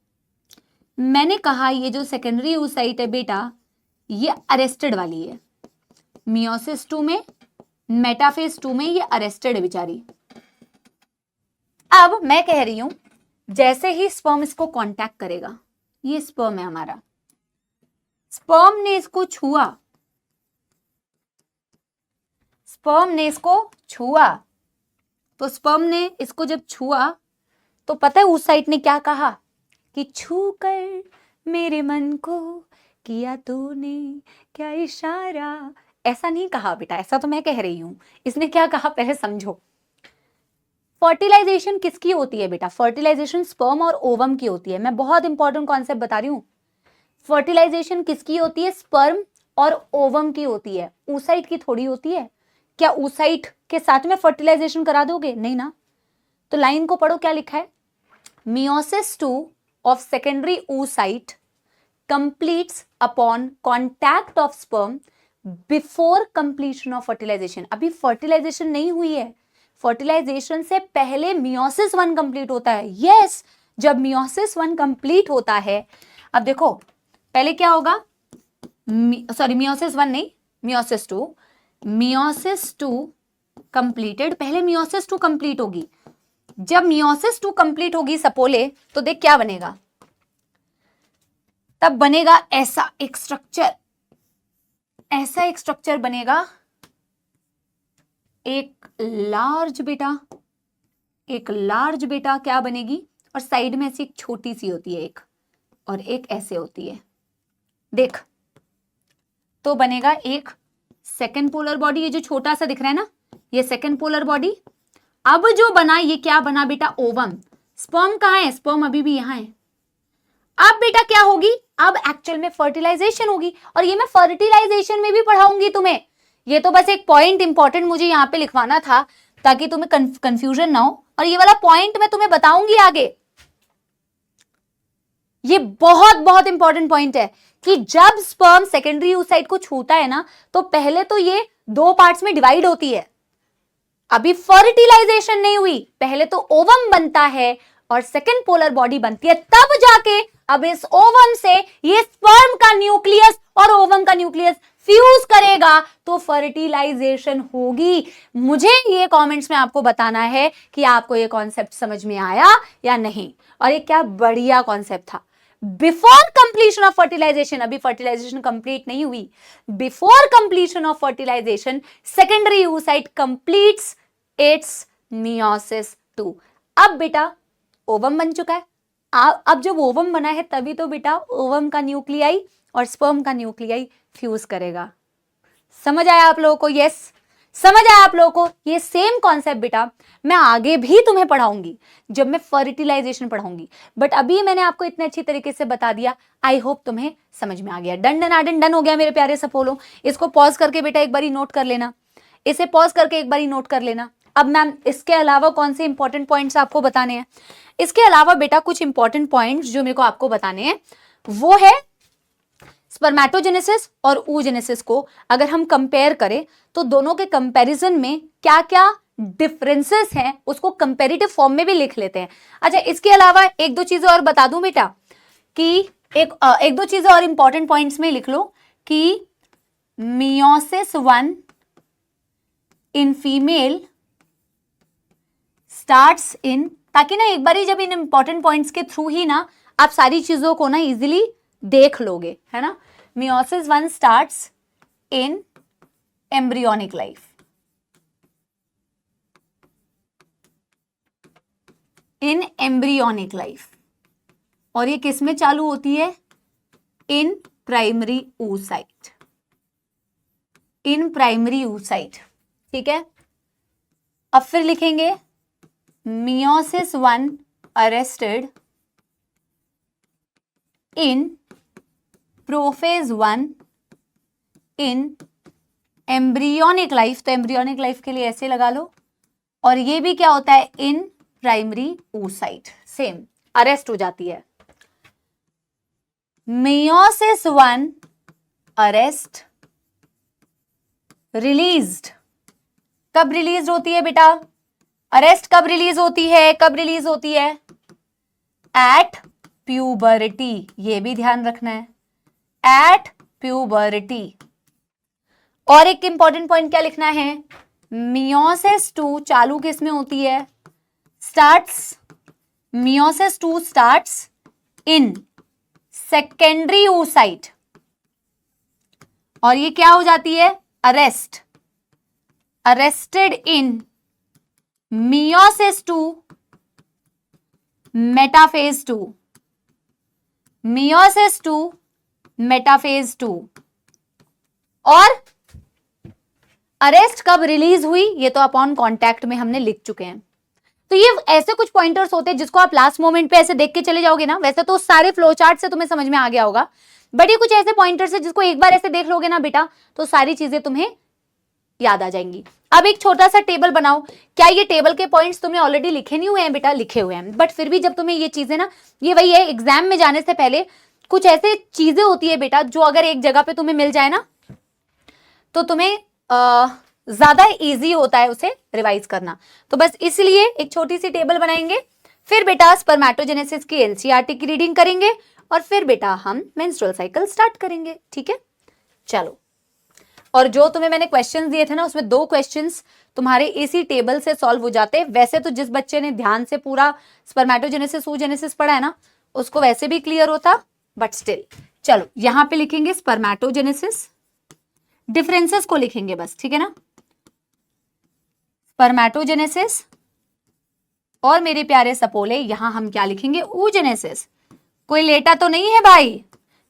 मैंने कहा ये जो सेकेंडरी oocyte है बेटा, ये अरेस्टेड वाली है। मियोसिस 2 में, मेटाफेज 2 में ये अरेस्टेड है बेचारी। अब मैं कह रही हूं जैसे ही स्पर्म इसको कांटेक्ट करेगा, ये स्पर्म है हमारा, स्पर्म ने इसको छुआ, स्पर्म ने इसको छुआ, तो स्पर्म ने इसको जब छुआ तो पता है oocyte ने क्या कहा कि छू कर मेरे मन को किया तूने क्या इशारा। ऐसा नहीं कहा बेटा, ऐसा तो मैं कह रही हूं। इसने क्या कहा पहले समझो। फर्टिलाइजेशन किसकी होती है बेटा, फर्टिलाइजेशन स्पर्म और ओवम की होती है। मैं बहुत इंपॉर्टेंट कॉन्सेप्ट बता रही हूं। फर्टिलाइजेशन किसकी होती है, स्पर्म और ओवम की होती है, oocyte की थोड़ी होती है। क्या oocyte के साथ में फर्टिलाइजेशन करा दोगे, नहीं ना। तो लाइन को पढ़ो, क्या लिखा है, meiosis 2 of secondary oocyte completes upon contact of sperm before completion of fertilization। अभी फर्टिलाइजेशन नहीं हुई है, फर्टिलाइजेशन से पहले मियोसिस 1 कंप्लीट होता है। यस, जब मियोसिस 1 कंप्लीट होता है, अब देखो पहले क्या होगा, सॉरी मियोसिस 1 नहीं, मियोसिस 2, मियोसिस 2 कंप्लीटेड, पहले मियोसिस 2 कंप्लीट होगी। जब मियोसिस 2 कंप्लीट होगी सपोले, तो देख क्या बनेगा, तब बनेगा ऐसा एक स्ट्रक्चर, ऐसा एक स्ट्रक्चर बनेगा, एक लार्ज बेटा, एक लार्ज बेटा क्या बनेगी, और साइड में ऐसी एक छोटी सी होती है एक, और एक ऐसे होती है, देख तो बनेगा एक सेकेंड पोलर बॉडी। ये जो छोटा सा दिख रहा है ना, ये सेकेंड पोलर बॉडी। अब जो बना, ये क्या बना बेटा, ओवम। स्पर्म कहां है, स्पर्म अभी भी यहां है। अब बेटा क्या होगी, अब एक्चुअल में फर्टिलाइजेशन होगी, और ये मैं फर्टिलाइजेशन में भी पढ़ाऊंगी तुम्हें। ये तो बस एक पॉइंट इंपॉर्टेंट मुझे यहां पे लिखवाना था ताकि तुम्हें कंफ्यूजन ना हो, और ये वाला पॉइंट मैं तुम्हें बताऊंगी आगे। ये बहुत बहुत इंपॉर्टेंट पॉइंट है कि जब स्पर्म सेकेंडरी oocyte को छूता है ना, तो पहले तो ये 2 पार्ट्स में डिवाइड होती है। अभी फर्टिलाइजेशन नहीं हुई, पहले तो ओवम बनता है और सेकेंड पोलर बॉडी बनती है, तब जाके अब इस ओवम से ये स्पर्म का न्यूक्लियस और ओवम का न्यूक्लियस फ्यूज करेगा, तो फर्टिलाइजेशन होगी। मुझे ये कमेंट्स में आपको बताना है कि आपको ये कॉन्सेप्ट समझ में आया या नहीं। और ये क्या बढ़िया कॉन्सेप्ट था। बिफोर कंप्लीशन ऑफ फर्टिलाइजेशन, अभी फर्टिलाइजेशन कंप्लीट नहीं हुई, before completion of fertilisation secondary oocyte completes its meiosis 2। अब बेटा ओवम बन चुका है। अब जब ओवम बना है तभी तो बेटा ओवम का न्यूक्लियाई और स्पर्म का न्यूक्लियाई फ्यूज करेगा। समझ आया आप लोगों को? यस, समझ आया आप लोगों को? ये सेम कॉन्सेप्ट बेटा मैं आगे भी तुम्हें पढ़ाऊंगी जब मैं फर्टिलाइजेशन पढ़ाऊंगी, बट अभी मैंने आपको इतने अच्छी तरीके से बता दिया। आई होप तुम्हें समझ में आ गया। डन डन आडन डन हो गया मेरे प्यारे सपोलो। इसको पॉज करके बेटा एक बारी नोट कर लेना, इसे पॉज करके एक बारी नोट कर लेना। अब मैम इसके अलावा कौन से इंपॉर्टेंट पॉइंट्स आपको बताने हैं? इसके अलावा बेटा कुछ इंपॉर्टेंट पॉइंट्स जो मेरे को आपको बताने हैं वो है स्पर्मेटोजेनेसिस और oogenesis को अगर हम कंपेयर करें तो दोनों के कंपैरिजन में क्या क्या डिफरेंसेस हैं उसको कंपैरेटिव फॉर्म में भी लिख लेते हैं। अच्छा, इसके अलावा एक दो चीजें और बता दूं बेटा कि एक दो चीजें और इंपॉर्टेंट पॉइंट्स में लिख लो कि meiosis 1 in female starts in, ताकि ना एक बारी जब इन इंपॉर्टेंट पॉइंट्स के थ्रू ही ना आप सारी चीजों को ना इजीली देख लोगे, है ना। Meiosis 1 starts in embryonic life, in embryonic life, और ये किस में चालू होती है? In primary oocyte, in primary oocyte। ठीक है, अब फिर लिखेंगे meiosis 1 arrested in prophase 1 in embryonic life, तो embryonic life के लिए ऐसे लगा लो, और ये भी क्या होता है, in primary oocyte, same arrest हो जाती है। meiosis 1 arrest रिलीज्ड, कब रिलीज होती है बेटा, अरेस्ट कब रिलीज होती है, कब रिलीज होती है, एट प्यूबरिटी, ये भी ध्यान रखना है, एट प्यूबरिटी। और एक इंपॉर्टेंट पॉइंट क्या लिखना है, meiosis 2 चालू किस में होती है, starts, meiosis 2 starts in secondary oocyte, और ये क्या हो जाती है, arrest, arrested in meiosis 2 metaphase 2, meiosis 2 metaphase 2। और अरेस्ट कब रिलीज हुई, ये तो अपॉन कांटेक्ट में हमने लिख चुके हैं। तो ये ऐसे कुछ पॉइंटर्स होते हैं जिसको आप लास्ट मोमेंट पे ऐसे देख के चले जाओगे ना, वैसे तो सारे फ्लो चार्ट से तुम्हें समझ में आ गया होगा, बट ये कुछ ऐसे पॉइंटर्स है जिसको एक बार ऐसे देख लोगे ना बेटा, तो सारी चीजें तुम्हें याद आ जाएंगी। अब एक छोटा सा टेबल बनाओ, क्या ये टेबल के पॉइंट्स तुम्हें ऑलरेडी लिखे नहीं हुए हैं बेटा, लिखे हुए हैं, बट फिर भी जब तुम्हें ये चीजें ना, ये वही है, एग्जाम में जाने से पहले कुछ ऐसे चीजें होती है बेटा जो अगर एक जगह पे तुम्हें मिल जाए ना, तो तुम्हें ज्यादा इजी होता है उसे रिवाइज करना। तो बस इसलिए एक छोटी सी टेबल बनाएंगे, फिर बेटा स्पर्मेटोजेनेसिस की एनसीईआरटी की रीडिंग करेंगे, और फिर बेटा हम मेंस्ट्रुअल साइकिल स्टार्ट करेंगे, ठीक है। चलो, और जो तुम्हें मैंने क्वेश्चंस दिए थे ना, उसमें 2 क्वेश्चंस तुम्हारे इसी टेबल से सॉल्व हो जाते। वैसे तो जिस बच्चे ने ध्यान से पूरा स्पर्मेटोजेनेसिस oogenesis पढ़ा है ना, उसको वैसे भी क्लियर होता, बट स्टिल चलो यहां पे लिखेंगे स्पर्मेटोजेनेसिस, डिफरेंसेस को लिखेंगे बस, ठीक है ना, स्पर्मेटोजेनेसिस, और मेरे प्यारे सपोले यहां हम क्या लिखेंगे, oogenesis। कोई लेटा तो नहीं है भाई,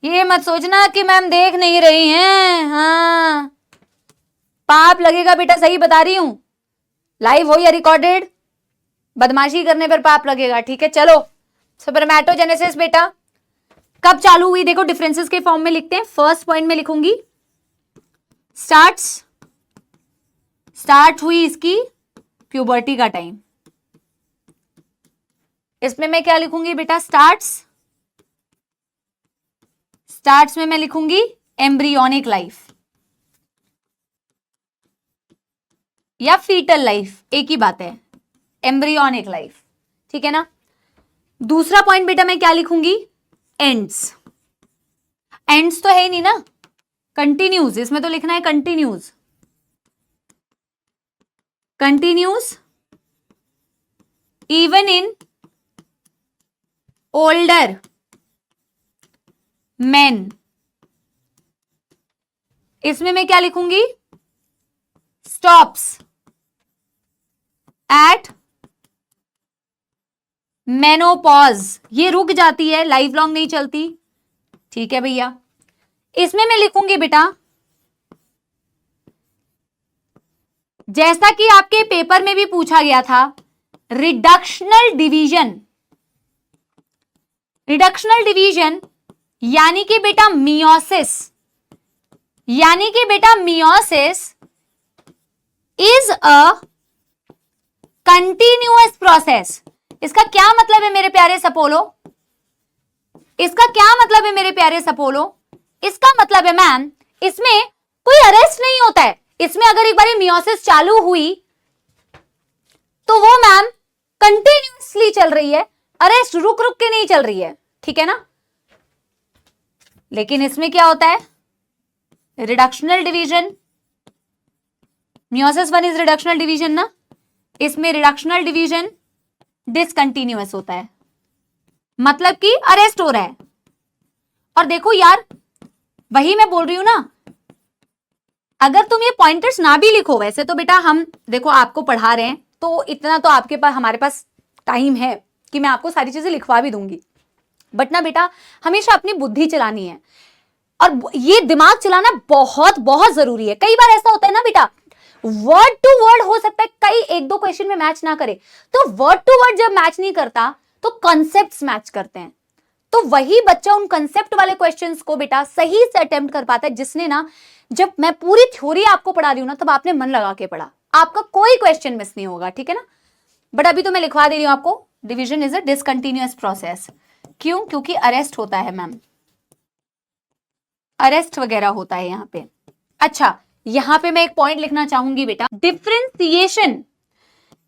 ये मत सोचना कि मैम देख नहीं रही हैं, हाँ पाप लगेगा बेटा, सही बता रही हूं, लाइव हो या रिकॉर्डेड, बदमाशी करने पर पाप लगेगा, ठीक है। चलो स्पर्मेटोजेनेसिस बेटा कब चालू हुई, देखो डिफरेंसेस के फॉर्म में लिखते हैं। फर्स्ट पॉइंट में लिखूंगी स्टार्ट हुई इसकी प्यूबर्टी का टाइम, इसमें मैं क्या लिखूंगी बेटा, स्टार्ट्स में मैं लिखूंगी एम्ब्रियोनिक लाइफ या फीटल लाइफ, एक ही बात है, एम्ब्रियोनिक लाइफ, ठीक है ना। दूसरा पॉइंट बेटा मैं क्या लिखूंगी, एंड्स तो है ही नहीं ना, कंटिन्यूज, इसमें तो लिखना है continues even in older men, इसमें मैं क्या लिखूंगी, स्टॉप्स एट मेनोपॉज, ये रुक जाती है, लाइफ लॉन्ग नहीं चलती, ठीक है भैया। इसमें मैं लिखूंगी बेटा, जैसा कि आपके पेपर में भी पूछा गया था, रिडक्शनल डिवीजन यानी कि बेटा meiosis is a continuous process. इसका क्या मतलब है मेरे प्यारे सपोलो, इसका मतलब है मैम, इसमें कोई अरेस्ट नहीं होता है, इसमें अगर एक बार मियोसिस चालू हुई तो वो मैम कंटिन्यूअसली चल रही है, अरेस्ट रुक के नहीं चल रही है, ठीक है ना। लेकिन इसमें क्या होता है, reductional division, meiosis 1 is reductional division ना, इसमें रिडक्शनल डिवीजन डिसकंटिन्यूअस होता है, मतलब कि अरेस्ट हो रहा है। और देखो यार, वही मैं बोल रही हूं ना, अगर तुम ये पॉइंटर्स ना भी लिखो, वैसे तो बेटा हम देखो आपको पढ़ा रहे हैं, तो इतना तो आपके पास, हमारे पास टाइम है कि मैं आपको सारी चीजें लिखवा भी दूंगी, बट ना बेटा हमेशा अपनी बुद्धि चलानी है, और ये दिमाग चलाना बहुत बहुत जरूरी है। कई बार ऐसा होता है ना बेटा, वर्ड टू वर्ड हो सकता है कई एक दो क्वेश्चन में मैच ना करे, तो वर्ड टू वर्ड जब मैच नहीं करता तो कॉन्सेप्ट्स मैच करते हैं। तो वही बच्चा उन कंसेप्ट वाले क्वेश्चंस को बेटा सही से अटेम्प्ट कर पाता है जिसने ना, जब मैं पूरी थ्योरी आपको पढ़ा रही हूं ना तब आपने मन लगा के पढ़ा, आपका कोई क्वेश्चन मिस नहीं होगा, ठीक है ना। बट अभी तो मैं लिखवा दे रही हूं आपको, division is a discontinuous process. क्यों? क्योंकि अरेस्ट होता है मैम, अरेस्ट वगैरह होता है यहां पे। अच्छा, यहां पे मैं एक पॉइंट लिखना चाहूंगी बेटा, डिफरेंशिएशन।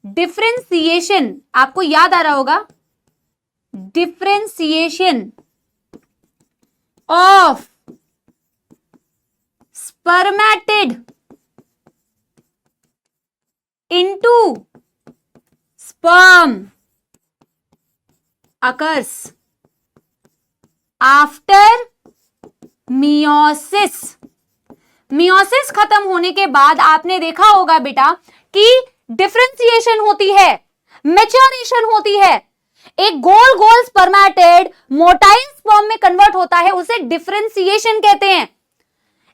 डिफरेंशिएशन आपको याद आ रहा होगा, differentiation of spermatid into sperm occurs after meiosis. Meiosis खत्म होने के बाद आपने देखा होगा बेटा कि डिफरेंशिएशन होती है, मैच्योरेशन होती है, एक गोल गोल स्पर्मेटिड मोटाइल स्पर्म में कन्वर्ट होता है, उसे डिफरेंशिएशन कहते हैं।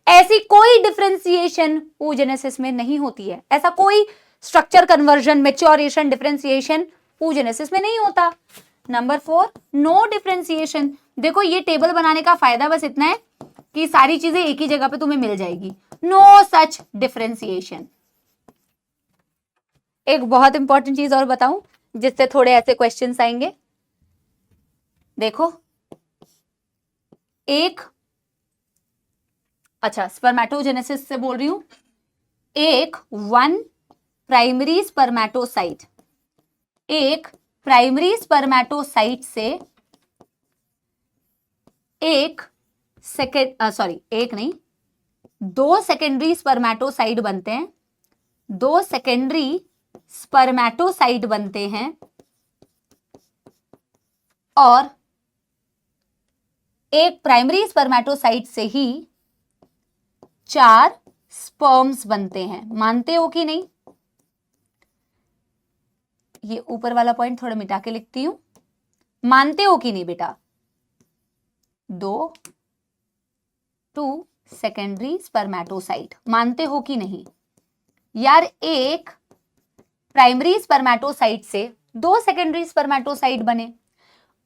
ऐसी कोई डिफरेंशिएशन oogenesis में नहीं होती है, ऐसा कोई structure conversion, maturation, differentiation oogenesis में नहीं होता। Number 4, no differentiation. देखो ये टेबल बनाने का फायदा बस इतना है कि सारी चीजें एक ही जगह पे तुम्हें मिल जाएगी, नो सच डिफरेंशिएशन। एक बहुत इंपॉर्टेंट चीज और बताऊं जिससे थोड़े ऐसे क्वेश्चंस आएंगे, देखो एक, अच्छा स्पर्मेटोजेनेसिस से बोल रही हूं, एक वन प्राइमरी स्पर्मेटोसाइट, एक प्राइमरी स्पर्मेटोसाइट से एक एक नहीं, दो सेकेंडरी स्पर्मेटोसाइट बनते हैं, दो सेकेंडरी स्पर्मेटोसाइट बनते हैं और एक प्राइमरी स्पर्मेटोसाइट से ही 4 स्पर्म्स बनते हैं। मानते हो कि नहीं? ये ऊपर वाला पॉइंट थोड़ा मिटा के लिखती हूं, मानते हो कि नहीं बेटा? 2 सेकेंडरी स्पर्मेटोसाइट, मानते हो कि नहीं यार? एक प्राइमरी स्पर्मेटोसाइट से 2 सेकेंडरी स्पर्मेटोसाइट बने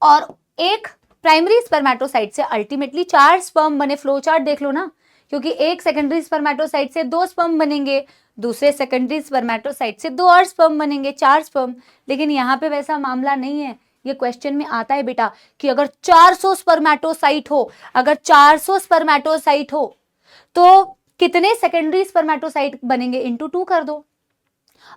और एक प्राइमरी स्पर्मेटोसाइट से अल्टीमेटली 4 स्पर्म बने। फ्लो चार्ट देख लो ना, क्योंकि एक सेकेंडरी स्पर्मेटोसाइट से 2 स्पर्म बनेंगे, दूसरे सेकेंडरी स्पर्मेटोसाइट से 2 और स्पर्म बनेंगे, 4 स्पर्म। लेकिन यहाँ पे वैसा मामला नहीं है। ये क्वेश्चन में आता है बेटा कि अगर 400 स्पर्मेटोसाइट हो, अगर 400 स्पर्मेटोसाइट हो तो कितने सेकेंडरी स्पर्मेटोसाइट बनेंगे? इंटू 2 कर दो,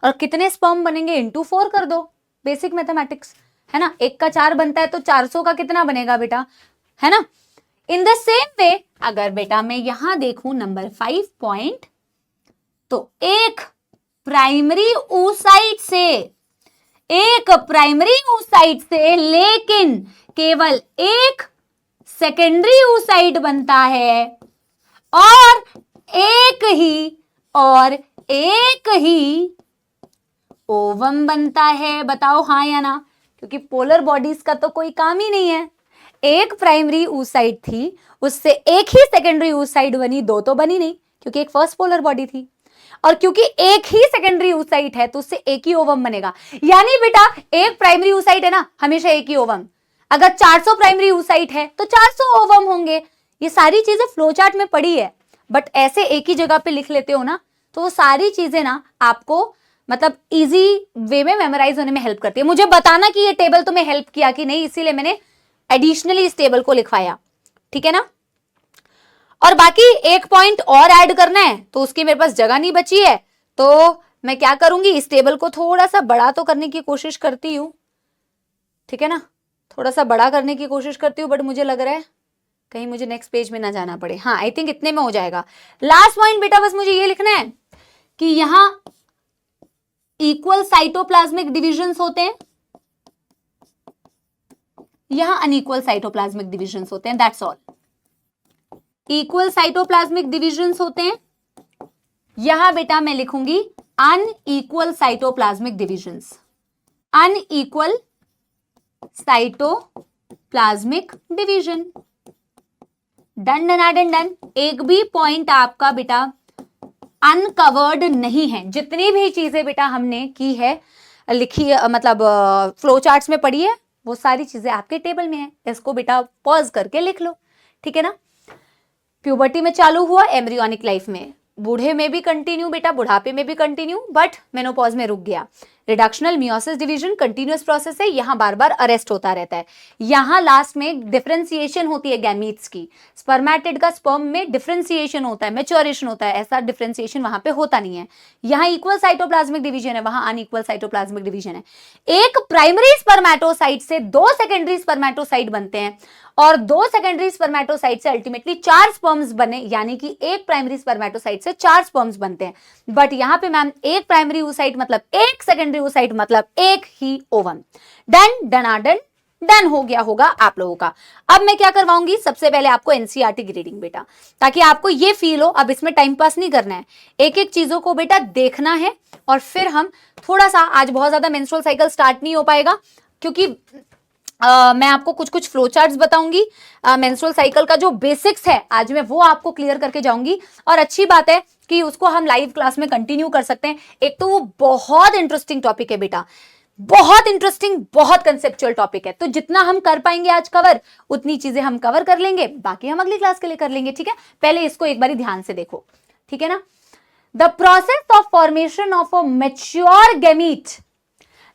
और कितने स्पर्म बनेंगे? इंटू 4 कर दो। बेसिक मैथमेटिक्स है ना, 1 का 4 बनता है तो 400 का कितना बनेगा बेटा, है ना। इन द सेम वे अगर बेटा मैं यहां देखूं नंबर 5 पॉइंट, तो एक प्राइमरी oocyte से, एक प्राइमरी oocyte से लेकिन केवल एक सेकेंडरी oocyte बनता है और एक ही ओवम बनता है। बताओ हाँ या ना? क्योंकि पोलर बॉडीज का तो कोई काम ही नहीं है। एक प्राइमरी oocyte थी, उससे एक ही सेकेंडरी oocyte बनी, 2 तो बनी नहीं क्योंकि एक फर्स्ट पोलर बॉडी थी, और क्योंकि एक ही सेकेंडरी oocyte है तो उससे एक ही ओवम बनेगा। यानी बेटा एक प्राइमरी oocyte है ना, हमेशा एक ही ओवम। अगर 400 प्राइमरी oocyte है तो 400 ओवम होंगे। ये सारी चीजें फ्लो चार्ट में पड़ी है, बट ऐसे एक ही जगह पे लिख लेते हो ना, तो वो सारी चीजें ना आपको मतलब इजी वे में मेमोराइज होने में हेल्प करती है। मुझे बताना कि ये टेबल तुम्हें हेल्प किया कि नहीं, इसीलिए मैंने एडिशनली इस टेबल को लिखवाया, ठीक है ना। और बाकी एक पॉइंट और ऐड करना है तो उसकी मेरे पास जगह नहीं बची है, तो मैं क्या करूंगी, इस टेबल को थोड़ा सा बड़ा तो करने की कोशिश करती हूँ, ठीक है ना, थोड़ा सा बड़ा करने की कोशिश करती हूँ, बट मुझे लग रहा है कहीं मुझे नेक्स्ट पेज में ना जाना पड़े। हाँ, आई थिंक इतने में हो जाएगा। लास्ट पॉइंट बेटा बस मुझे ये लिखना है कि यहां इक्वल साइटोप्लाज्मिक डिविजन्स होते हैं, यहां अनइक्वल साइटोप्लाज्मिक डिविजन्स होते हैं, that's all. Equal cytoplasmic divisions होते हैं, यहां बेटा मैं लिखूंगी unequal cytoplasmic divisions, unequal cytoplasmic division. Done done done done. एक भी पॉइंट आपका बेटा अनकवर्ड नहीं है। जितनी भी चीजें बेटा हमने की है, लिखी है, मतलब फ्लो चार्ट्स में पढ़ी है, वो सारी चीजें आपके टेबल में है। इसको बेटा पॉज करके लिख लो, ठीक है ना। प्यूबर्टी में चालू हुआ, एम्ब्रियोनिक लाइफ में, बूढ़े में भी कंटिन्यू बेटा, बुढ़ापे में भी कंटिन्यू, बट मेनोपॉज में रुक गया। Reductional meiosis division continuous process है, यहां बार बार अरेस्ट होता रहता है। यहां लास्ट में डिफरेंशिएशन होती है गैमीट्स की, स्पर्मेटिड का स्पर्म में डिफरेंशिएशन होता है, मैच्योरेशन होता है, ऐसा डिफरेंशिएशन वहां पे होता नहीं है। यहां इक्वल साइटोप्लाज्मिक डिवीजन है, वहां अनइक्वल साइटोप्लाज्मिक डिवीजन है। एक प्राइमरी स्पर्मेटोसाइट से 2 सेकेंडरी स्पर्मेटोसाइट बनते हैं और 2 सेकेंडरी स्पर्मेटोसाइट से अल्टीमेटली 4 स्पर्म्स बने, यानी कि एक प्राइमरी स्पर्मेटोसाइट से 4 स्पर्म्स बनते हैं। बट यहां पे मैम एक प्राइमरी oocyte मतलब एक सेकेंडरी oocyte मतलब एक ही ओवम। डन हो गया होगा आप लोगों का। अब मैं क्या करवाऊंगी, सबसे पहले आपको एनसीईआरटी ग्रेडिंग बेटा, ताकि आपको ये फील हो अब इसमें टाइम पास नहीं करना है, एक एक चीजों को बेटा देखना है। और फिर हम थोड़ा सा, आज बहुत ज्यादा मेंस्ट्रुअल साइकिल स्टार्ट नहीं हो पाएगा, क्योंकि मैं आपको कुछ कुछ फ्लो चार्ट्स बताऊंगी, मेंस्ट्रुअल साइकिल का जो बेसिक्स है आज मैं वो आपको क्लियर करके जाऊंगी। और अच्छी बात है कि उसको हम लाइव क्लास में कंटिन्यू कर सकते हैं। एक तो वो बहुत इंटरेस्टिंग टॉपिक है बेटा, बहुत इंटरेस्टिंग, बहुत कंसेप्चुअल टॉपिक है, तो जितना हम कर पाएंगे आज कवर, उतनी चीजें हम कवर कर लेंगे, बाकी हम अगली क्लास के लिए कर लेंगे, ठीक है। पहले इसको एक बार ध्यान से देखो, ठीक है ना। The process of formation of a mature gamete,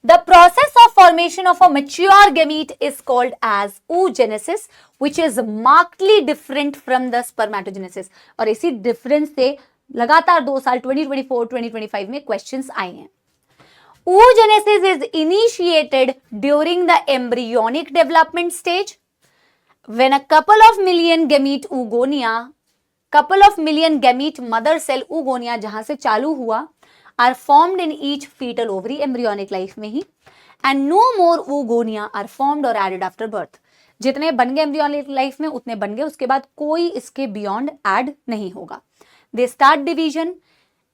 the process of formation of a mature gamete is called as oogenesis, which is markedly different from the spermatogenesis। और इसी डिफरेंस से लगातार 2 साल 2024 2025 में क्वेश्चंस आए हैं। oogenesis is initiated during the embryonic development stage when a couple of million gamete mother cell oogonia जहां से चालू हुआ are formed in each fetal ovary, embryonic life में ही, and no more oogonia are formed or added after birth। जितने बन गए embryonic life में उतने बन गए, उसके बाद कोई इसके beyond add नहीं होगा। They start division,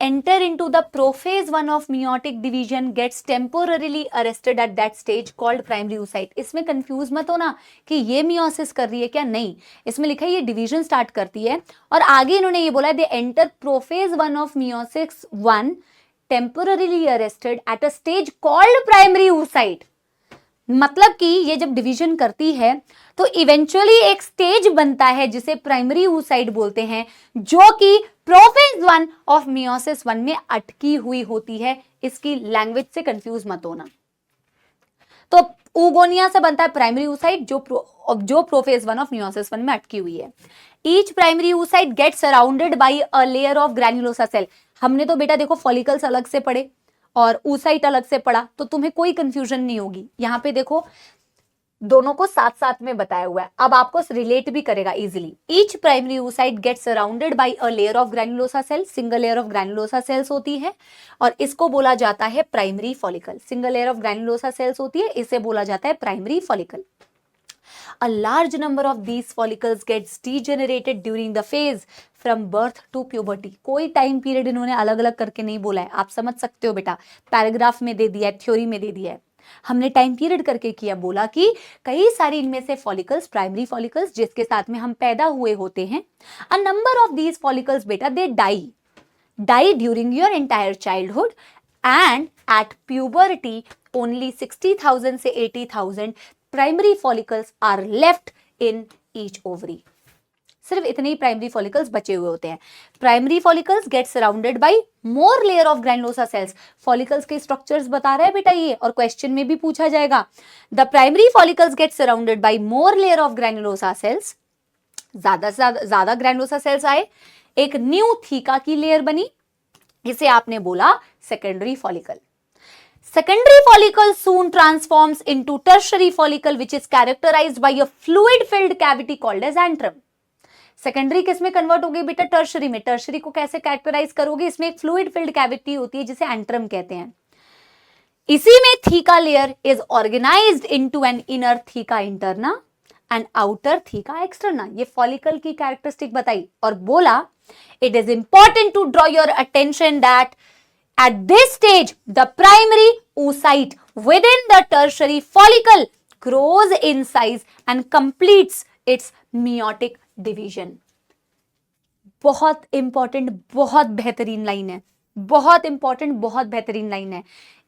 enter into the prophase 1 of meiotic division, gets temporarily arrested at that stage called primary oocyte। इसमें कंफ्यूज मत होना कि ये मियोसिस कर रही है क्या, नहीं, इसमें लिखा है ये डिवीजन स्टार्ट करती है। और आगे इन्होंने ये बोला, they enter prophase 1 of meiosis 1 temporarily arrested at a stage called primary oocyte। मतलब कि ये जब डिवीजन करती है तो इवेंचुअली एक स्टेज बनता है जिसे प्राइमरी oocyte बोलते हैं, जो कि प्रोफेज 1 ऑफ मियोसिस 1 में अटकी हुई होती है। इसकी लैंग्वेज से कंफ्यूज मत होना। तो oogonia से बनता है प्राइमरी oocyte, जो प्रोफेज 1 ऑफ मियोसिस 1 में अटकी हुई है। Each primary oocyte gets surrounded by a layer of granulosa cell. हमने तो बेटा देखो फॉलिकल्स अलग से पढ़े और oocyte अलग से पढ़ा, तो तुम्हें कोई कंफ्यूजन नहीं होगी। यहां पे देखो दोनों को साथ साथ में बताया हुआ है, अब आपको रिलेट भी करेगा easily. Each primary oocyte gets surrounded by a layer of granulosa cell, single layer of granulosa cells होती है और इसको बोला जाता है primary follicle. Single layer of granulosa cells होती है, इसे बोला जाता है primary follicle. A large number of these follicles gets degenerated during the phase from birth to puberty। कोई टाइम पीरियड इन्होंने अलग अलग करके नहीं बोला है, आप समझ सकते हो बेटा, पैराग्राफ में दे दिया है, थ्योरी में दे दिया है, हमने टाइम पीरियड करके किया। बोला कि कई सारी इनमें से फॉलिकल्स, प्राइमरी फॉलिकल्स जिसके साथ में हम पैदा हुए होते हैं, a number of these follicles बेटा they die during your entire childhood and at puberty only 60,000 से 80,000 primary follicles are left in each ovary. सिर्फ इतने ही प्राइमरी फॉलिकल्स बचे हुए होते हैं। Primary follicles get surrounded by more layer of granulosa cells. Follicles के स्ट्रक्चर्स बता रहा है बेटा ये, और क्वेश्चन में भी पूछा जाएगा। The primary follicles get surrounded by more layer of granulosa cells. ज्यादा ग्रैन्युलोसा सेल्स आए, एक न्यू थीका की लेयर बनी, इसे आपने बोला secondary follicle. Secondary follicle soon transforms into tertiary follicle which is characterized by a fluid filled cavity called as antrum। Secondary किस में कन्वर्ट होगी बेटा, टर्शरी में। टर्शरी को कैसे कैरेक्टराइज करोगे, इसमें एक फ्लूइड फिल्ड कैविटी होती है जिसे एंट्रम कहते हैं। इसी में theca layer is organised into an inner theca interna and outer theca externa. ये फॉलिकल की कैरेक्टरिस्टिक बताई और बोला it is important to draw your attention that at this stage the primary oocyte within the tertiary follicle grows in size and completes its meiotic division। बहुत important, बहुत बेहतरीन line है, बहुत इंपॉर्टेंट, बहुत बेहतरीन लाइन है।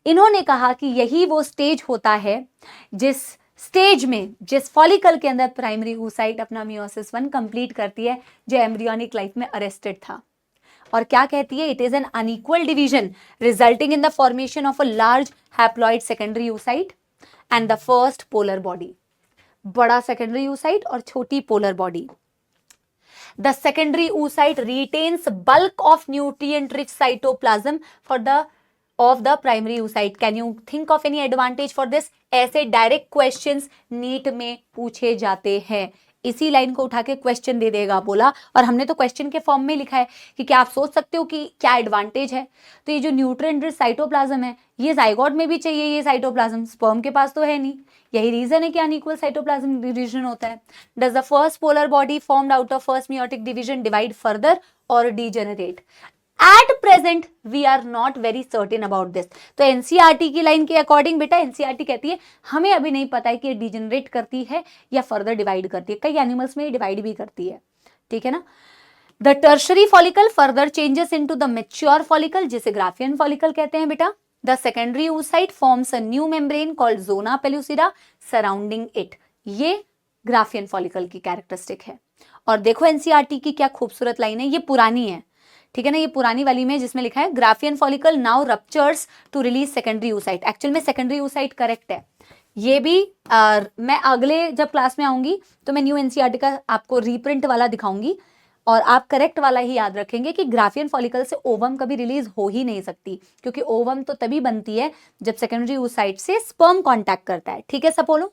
इन्होंने कहा कि यही वो स्टेज होता है जिस स्टेज में, जिस फॉलिकल के अंदर प्राइमरी oocyte अपना मियोसिस 1 कंप्लीट करती है, जो एम्ब्रियोनिक लाइफ में अरेस्टेड था। और क्या कहती है? It is an unequal division resulting in the formation of a large haploid secondary oocyte and the first polar body. बड़ा सेकेंडरी oocyte और छोटी polar body. The secondary oocyte retains bulk of nutrient-rich cytoplasm for the of the primary oocyte. Can you think of any advantage for this? ऐसे direct questions NEET में पूछे जाते हैं। इसी line को उठा के क्वेश्चन दे देगा बोला, और हमने तो क्वेश्चन के फॉर्म में लिखा है कि क्या आप सोच सकते हो कि क्या एडवांटेज है। तो ये जो न्यूट्रिएंट रिच साइटोप्लाज्म है, ये जाइगोट में भी चाहिए ये साइटोप्लाज्म, स्पर्म के पास तो है नहीं। यही रीजन है कि अनइक्वल साइटोप्लाज्म डिवीजन होता है। Does the first polar body formed out of first meiotic division divide further और degenerate? At present we are not very certain about this. तो एनसीईआरटी की लाइन के अकॉर्डिंग बेटा एनसीईआरटी कहती है हमें अभी नहीं पता है कि ये डिजेनरेट करती है या फर्दर डिवाइड करती है। कई एनिमल्स में डिवाइड भी करती है, ठीक है ना। The tertiary follicle further changes into the mature follicle, जिसे ग्राफियन फॉलिकल कहते हैं बेटा। The secondary oocyte forms a new membrane called zona pellucida surrounding it. ये ग्राफियन फॉलिकल की कैरेक्टरिस्टिक है। और देखो एनसीईआरटी की क्या खूबसूरत लाइन है, ये पुरानी है, ठीक है ना, ये पुरानी वाली में जिसमें लिखा है Graafian follicle now ruptures to release secondary oocyte। Actual में सेकेंडरी oocyte करेक्ट है। ये भी मैं अगले जब क्लास में आऊंगी तो मैं न्यू एनसीईआरटी का आपको रीप्रिंट वाला दिखाऊंगी, और आप करेक्ट वाला ही याद रखेंगे कि ग्राफियन फॉलिकल से ओवम कभी रिलीज हो ही नहीं सकती, क्योंकि ओवम तो तभी बनती है जब सेकेंडरी oocyte से स्पर्म कांटेक्ट करता है, ठीक है सपोलो।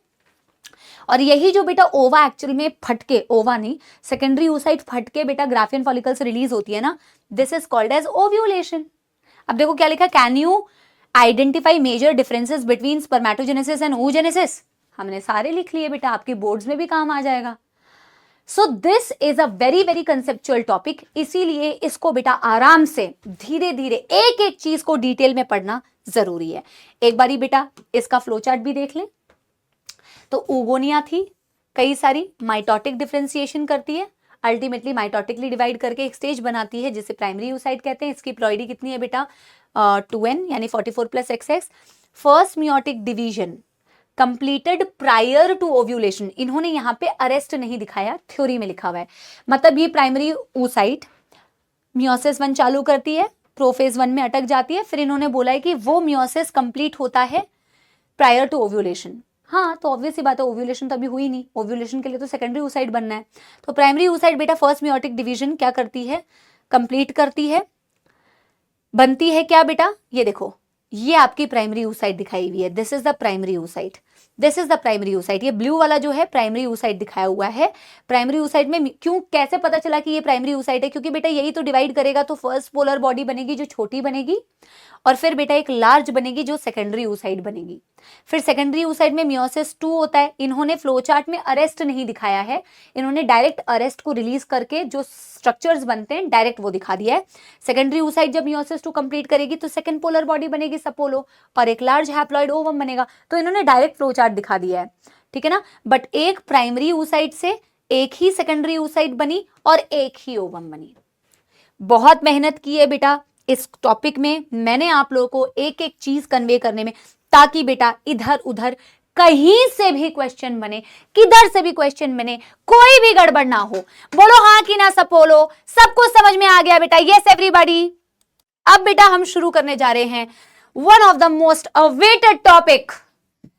और यही जो बेटा ओवा एक्चुअल में फटके, ओवा नहीं सेकेंडरी oocyte फटके बेटा ग्राफियन फॉलिकल से रिलीज होती है ना, this is called as ovulation. अब देखो क्या लिखा, can you identify major differences between spermatogenesis and oogenesis? हमने सारे लिख लिए बेटा, आपके बोर्ड्स में भी काम आ जाएगा। So this is a very very conceptual topic, इसीलिए इसको बेटा आराम से धीरे धीरे एक एक चीज को डिटेल में पढ़ना जरूरी है। एक बारी बेटा इसका फ्लो चार्ट भी देख लें। तो ओगोनिया थी, कई सारी माइटोटिक डिफरेंशिएशन करती है, अल्टीमेटली माइटोटिकली डिवाइड करके एक स्टेज बनाती है जिसे प्राइमरी oocyte कहते हैं। इसकी प्लॉइडी कितनी है बेटा 2n यानी 44 + XX। First meiotic division completed prior to ovulation. इन्होंने यहाँ पे अरेस्ट नहीं दिखाया, थ्योरी में लिखा हुआ है, मतलब ये प्राइमरी oocyte मियोसिस 1 चालू करती है, प्रोफेज 1 में अटक जाती है, फिर इन्होंने बोला है कि वो मियोसिस कंप्लीट होता है प्रायर टू ओव्यूलेशन। हाँ तो ऑब्वियस सी बात है, ओव्यूलेशन तो अभी हुई नहीं, ओव्यूलेशन के लिए तो सेकेंडरी oocyte बनना है। तो प्राइमरी oocyte बेटा फर्स्ट मियोटिक डिवीजन क्या करती है, कंप्लीट करती है, बनती है क्या बेटा, ये देखो ये आपकी प्राइमरी oocyte दिखाई हुई है, this is the primary oocyte, this is the primary oocyte। ये ब्लू वाला जो है प्राइमरी oocyte दिखाया हुआ है। प्राइमरी oocyte में क्यों, कैसे पता चला कि ये प्राइमरी oocyte है, क्योंकि बेटा यही तो डिवाइड करेगा, तो फर्स्ट पोलर बॉडी बनेगी जो छोटी बनेगी, और फिर बेटा एक लार्ज बनेगी जो सेकेंडरी oocyte बनेगी। फिर सेकेंडरी oocyte में मियोसिस 2 होता है। इन्होंने फ्लो चार्ट में अरेस्ट नहीं दिखाया है, इन्होंने डायरेक्ट अरेस्ट को रिलीज करके जो स्ट्रक्चर्स बनते हैं डायरेक्ट वो दिखा दिया है। सेकेंडरी oocyte जब मियोसिस 2 कंप्लीट करेगी तो सेकेंड पोलर बॉडी बनेगी सपोलो, और एक लार्ज हैप्लॉइड ओवम बनेगा। तो इन्होंने डायरेक्ट फ्लो चार्ट दिखा दिया है, ठीक है ना। बट एक प्राइमरी oocyte से एक ही सेकेंडरी oocyte बनी और एक ही ओवम बनी। बहुत मेहनत की है बेटा इस टॉपिक में, मैंने आप लोगों को एक एक चीज कन्वे करने में, ताकि बेटा इधर उधर कहीं से भी क्वेश्चन बने, किधर से भी क्वेश्चन बने, कोई भी गड़बड़ ना हो। बोलो हाँ कि ना सपोलो, सब कुछ समझ में आ गया बेटा? Yes everybody. अब बेटा हम शुरू करने जा रहे हैं one of the most awaited topic,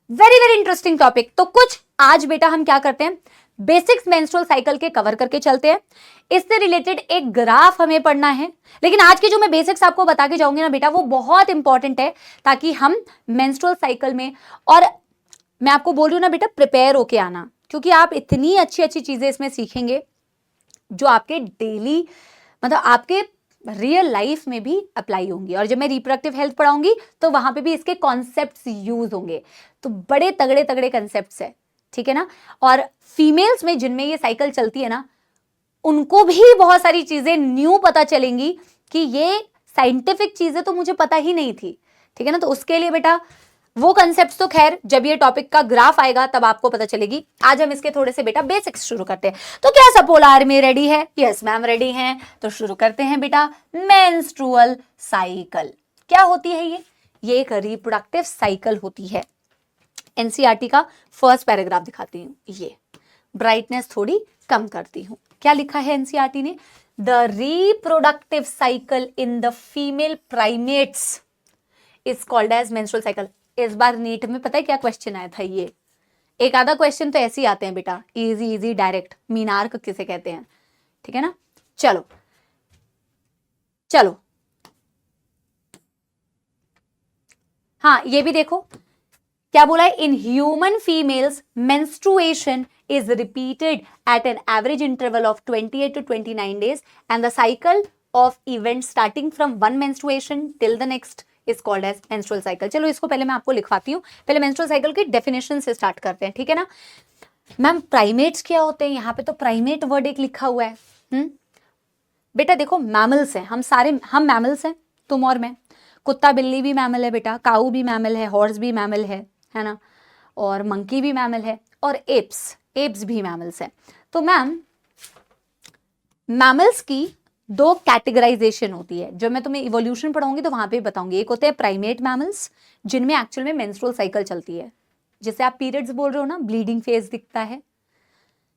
very very interesting topic. तो कुछ आज बेटा हम क्या करते हैं, बेसिक्स मेंस्ट्रुअल साइकिल के कवर करके चलते हैं। इससे रिलेटेड एक ग्राफ हमें पढ़ना है, लेकिन आज की जो मैं बेसिक्स आपको बता के जाऊंगी ना बेटा वो बहुत इंपॉर्टेंट है, ताकि हम मेंस्ट्रुअल साइकिल में, और मैं आपको बोल रही हूं ना बेटा प्रिपेयर होके आना, क्योंकि आप इतनी अच्छी अच्छी चीजें इसमें सीखेंगे जो आपके डेली मतलब आपके रियल लाइफ में भी अप्लाई होंगी। और जब मैं रिप्रोडक्टिव हेल्थ पढ़ाऊंगी तो वहां पे भी इसके कॉन्सेप्ट्स यूज होंगे। तो बड़े तगड़े तगड़े कॉन्सेप्ट्स है, ठीक है ना। और फीमेल्स में जिनमें ये साइकिल चलती है ना, उनको भी बहुत सारी चीजें न्यू पता चलेंगी कि ये साइंटिफिक चीजें तो मुझे पता ही नहीं थी, ठीक है ना। तो उसके लिए बेटा वो कंसेप्ट तो खैर जब ये टॉपिक का ग्राफ आएगा तब आपको पता चलेगी। आज हम इसके थोड़े से बेटा बेसिक्स शुरू करते हैं। तो क्या सपोल आर्मी रेडी है? यस मैम रेडी हैं। तो शुरू करते हैं बेटा। मेंस्ट्रुअल साइकिल क्या होती है? ये एक रिप्रोडक्टिव साइकिल होती है। एनसीईआरटी का फर्स्ट पैराग्राफ दिखाती हूँ, ये ब्राइटनेस थोड़ी कम करती हूँ। क्या लिखा है एनसीईआरटी ने? The reproductive cycle in the female primates is called as menstrual cycle. इस बार नीट में पता है क्या क्वेश्चन आया था? ये एक आधा क्वेश्चन तो ऐसे ही आते हैं बेटा, इजी इजी डायरेक्ट, मीनार्क किसे कहते हैं, ठीक है ना। चलो चलो, हाँ ये भी देखो क्या बोला है। इन human females menstruation is repeated at an average interval of 28 to 29 days and the cycle of events starting from one menstruation till the next is called as menstrual cycle। चलो इसको पहले मैं आपको लिखवाती हूँ। पहले menstrual cycle की definition से start करते हैं, ठीक है ना। मैम प्राइमेट्स क्या होते हैं? यहाँ पे तो प्राइमेट वर्ड एक लिखा हुआ है। बेटा देखो मैमल्स हैं, हम मैमल्स हैं, तुम और मैं। कुत्ता बिल्ली भी मैमल है बेटा, काऊ भी मैमल है, हॉर्स भी मैमल है ना, और मंकी भी मैमल है, और एप्स भी मैमल्स हैं। तो मैम मैमल्स की दो कैटेगराइजेशन होती है, जो मैं तुम्हें इवोल्यूशन पढ़ाऊंगी तो वहां पे बताऊंगी। एक होते हैं प्राइमेट मैमल्स जिनमें एक्चुअल में मेंस्ट्रुअल साइकिल चलती है, जैसे आप पीरियड्स बोल रहे हो ना, ब्लीडिंग फेज दिखता है,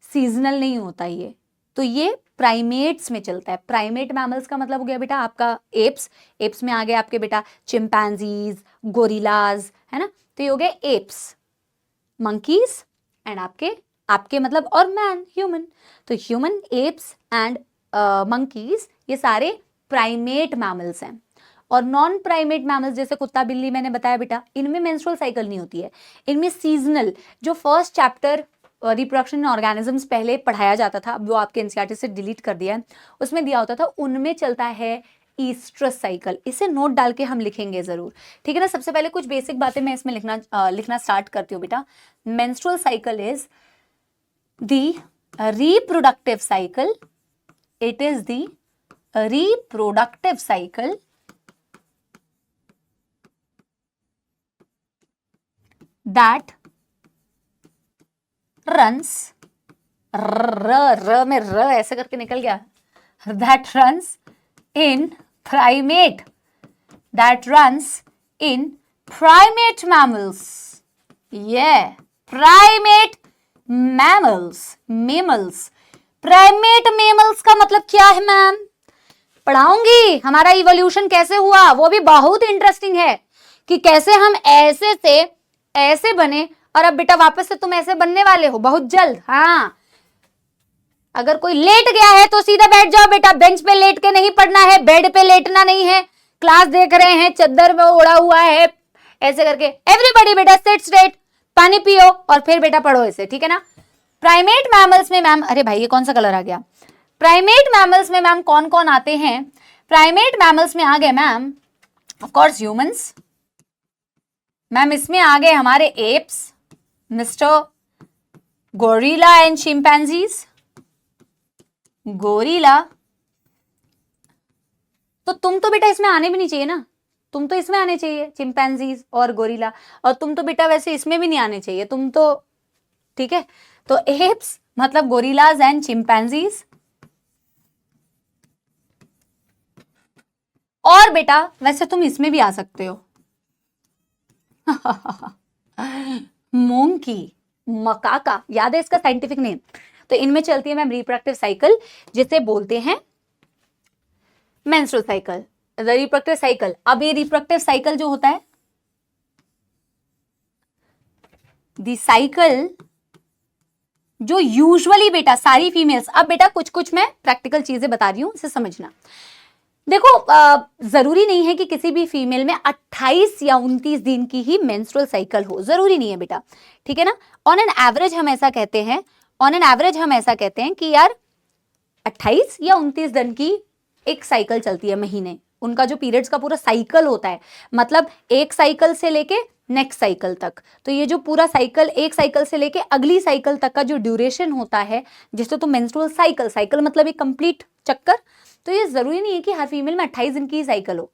सीजनल नहीं होता ये, तो ये प्राइमेट्स में चलता है। प्राइमेट मैमल्स का मतलब हो गया बेटा आपका एप्स में आ गया आपके बेटा चिंपैंजीज, गोरिल्लाज, है ना। तो ये हो गए एप्स, मंकीज एंड आपके मतलब और मैन ह्यूमन। तो ह्यूमन, एप्स एंड मंकीज ये सारे प्राइमेट मैमल्स हैं। और नॉन प्राइमेट मैमल्स जैसे कुत्ता बिल्ली मैंने बताया बेटा, इनमें मेंस्ट्रुअल साइकिल नहीं होती है, इनमें सीजनल, जो first chapter reproduction in organisms पहले पढ़ाया जाता था, वो आपके एनसीईआरटी से डिलीट कर दिया है, उसमें दिया होता था, उनमें चलता है ईस्ट्रस साइकिल। इसे नोट डाल के हम लिखेंगे जरूर, ठीक है ना। सबसे पहले कुछ बेसिक बातें मैं इसमें लिखना स्टार्ट करती हूँ बेटा। Menstrual cycle is the reproductive cycle, it is the reproductive cycle that runs, र में र ऐसे करके निकल गया, that runs in primate mammals, yeah, primate mammals। Primate mammals का मतलब क्या है मैम? पढ़ाऊंगी, हमारा इवोल्यूशन कैसे हुआ वो भी बहुत इंटरेस्टिंग है, कि कैसे हम ऐसे से ऐसे बने और अब बेटा वापस से तुम ऐसे बनने वाले हो बहुत जल्द। हाँ, अगर कोई लेट गया है तो सीधा बैठ जाओ बेटा, बेंच पे लेट के नहीं पढ़ना है, बेड पे लेटना नहीं है। क्लास देख रहे हैं, चद्दर में उड़ा हुआ है, ऐसे करके एवरीबॉडी बेटा सिट स्ट्रेट, पानी पियो और फिर बेटा पढ़ो इसे, ठीक है ना। प्राइमेट मैमल्स में मैम, अरे भाई ये कौन सा कलर आ गया? प्राइमेट मैमल्स में मैम कौन कौन आते हैं? प्राइमेट मैमल्स में आ गए ma'am of course humans, ma'am इसमें आ गए हमारे apps, mister gorilla and chimpanzees, gorilla. तो तुम तो बेटा इसमें आने भी नहीं चाहिए ना, तुम तो इसमें आने चाहिए, चिंपैंजीज और गोरिल्ला, और तुम तो बेटा वैसे इसमें भी नहीं आने चाहिए, तुम तो, ठीक है। तो एप्स मतलब गोरिल्लाज एंड चिंपैंजीज, और बेटा वैसे तुम इसमें भी आ सकते हो मोंकी, मकाका, याद है इसका साइंटिफिक नेम। तो इनमें चलती है मैम रिप्रोडक्टिव साइकिल, जिसे बोलते हैं menstrual cycle, the reproductive cycle. अब ये रिप्रोडक्टिव साइकिल जो होता है, द साइकिल जो यूजुअली बेटा सारी फीमेल्स, अब बेटा कुछ कुछ मैं प्रैक्टिकल चीजें बता रही हूं, इसे समझना। देखो जरूरी नहीं है कि किसी भी फीमेल में 28 या 29 दिन की ही मेंस्ट्रुअल साइकिल हो, जरूरी नहीं है बेटा, ठीक है ना। ऑन एन एवरेज हम ऐसा कहते हैं कि यार 28 या 29 दिन की एक साइकिल चलती है महीने, उनका जो पीरियड्स का पूरा साइकिल होता है, मतलब एक साइकिल से लेके नेक्स्ट साइकिल तक। तो ये जो पूरा साइकिल, एक साइकिल से लेके अगली साइकिल तक का जो ड्यूरेशन होता है, जिससे तो मेंस्ट्रुअल साइकिल मतलब एक कंप्लीट चक्कर। तो ये जरूरी नहीं है कि हर फीमेल में 28 दिन की साइकिल हो,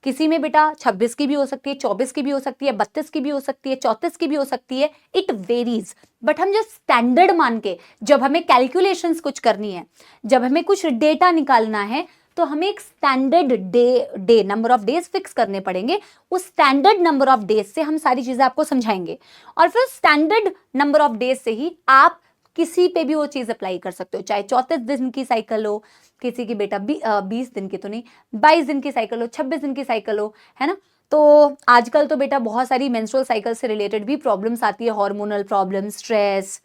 किसी में बेटा 26 की भी हो सकती है, 24 की भी हो सकती है, 32 की भी हो सकती है, 34 की भी हो सकती है, इट वेरीज। बट हम जो स्टैंडर्ड मान के जब हमें कैलकुलेशंस कुछ करनी है, जब हमें कुछ डेटा निकालना है, तो हमें एक standard day number of days fix करने पड़ेंगे। उस स्टैंडर्ड नंबर ऑफ डेज से हम सारी चीजें आपको समझाएंगे, और फिर स्टैंडर्ड नंबर ऑफ डेज से ही आप किसी पे भी वो चीज अप्लाई कर सकते हो, चाहे 34 दिन की साइकिल हो, किसी की बेटा 20 दिन की तो नहीं, 22 दिन की साइकिल हो, 26 दिन की साइकिल हो, है ना। तो आजकल तो बेटा बहुत सारी मेंस्ट्रुअल साइकिल से रिलेटेड भी प्रॉब्लम्स आती है, hormonal problem, stress,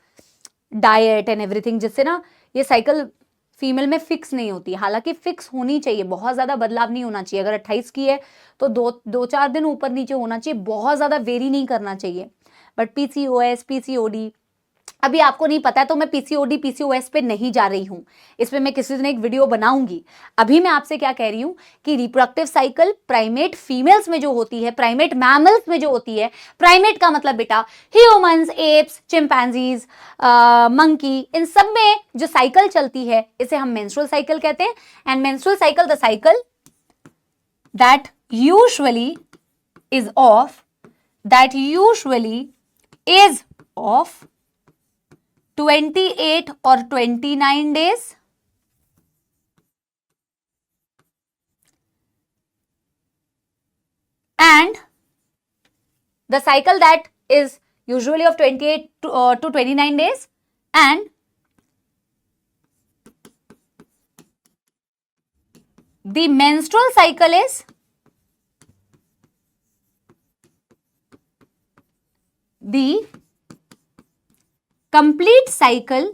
diet and everything, जिससे ना ये साइकिल फीमेल में फिक्स नहीं होती। हालांकि फिक्स होनी चाहिए, बहुत ज्यादा बदलाव नहीं होना चाहिए। अगर 28 की है तो 2-4 दिन ऊपर नीचे होना चाहिए, बहुत ज्यादा वेरी नहीं करना चाहिए। बट पीसीओएस, पीसीओडी, अभी आपको नहीं पता है तो मैं पीसीओडी पीसीओएस पे नहीं जा रही हूं, इस पे मैं किसी दिन एक वीडियो बनाऊंगी। अभी मैं आपसे क्या कह रही हूं कि रिप्रोडक्टिव साइकिल प्राइमेट फीमेल्स में जो होती है, प्राइमेट मैमल्स में जो होती है, प्राइमेट का मतलब बेटा ह्यूमंस, एप्स, चिंपैंजीज, मंकी, इन सब में जो साइकिल चलती है इसे हम मेंस्ट्रुअल साइकिल कहते हैं। And menstrual cycle the cycle that usually is of 28 or 29 days, and the cycle that is usually of 28 to 29 days, and the menstrual cycle is the complete cycle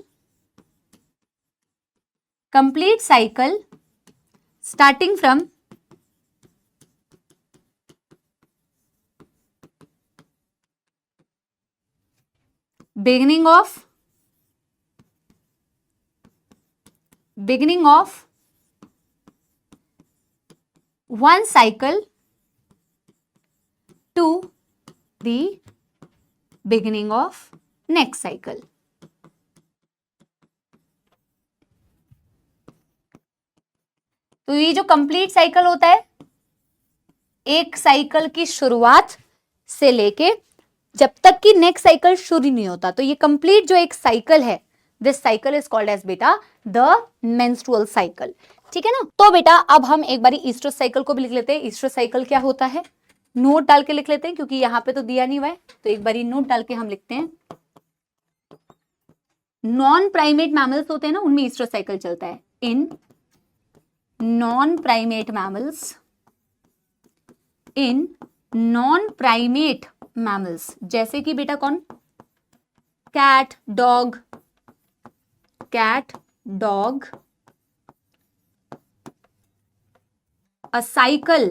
starting from beginning of one cycle to the beginning of next cycle. तो ये जो complete cycle होता है, एक cycle की शुरुआत से लेके जब तक कि नेक्स्ट साइकिल शुरू नहीं होता, तो ये कंप्लीट जो एक साइकिल है, this cycle is called as बेटा द मेंस्ट्रुअल साइकिल। ठीक है ना। तो बेटा अब हम एक बारी ईस्ट्रस साइकिल को भी लिख लेते हैं। ईस्ट्रस साइकिल क्या होता है, नोट डाल के लिख लेते हैं, क्योंकि यहां पे तो दिया नहीं हुआ है, तो एक बारी नोट डाल के हम लिखते हैं। नॉन प्राइमेट मैमल्स होते हैं ना, उनमें ईस्ट्रस साइकिल चलता है। इन non-primate mammals, in non-primate mammals, जैसे कि बेटा कौन, cat, dog, a cycle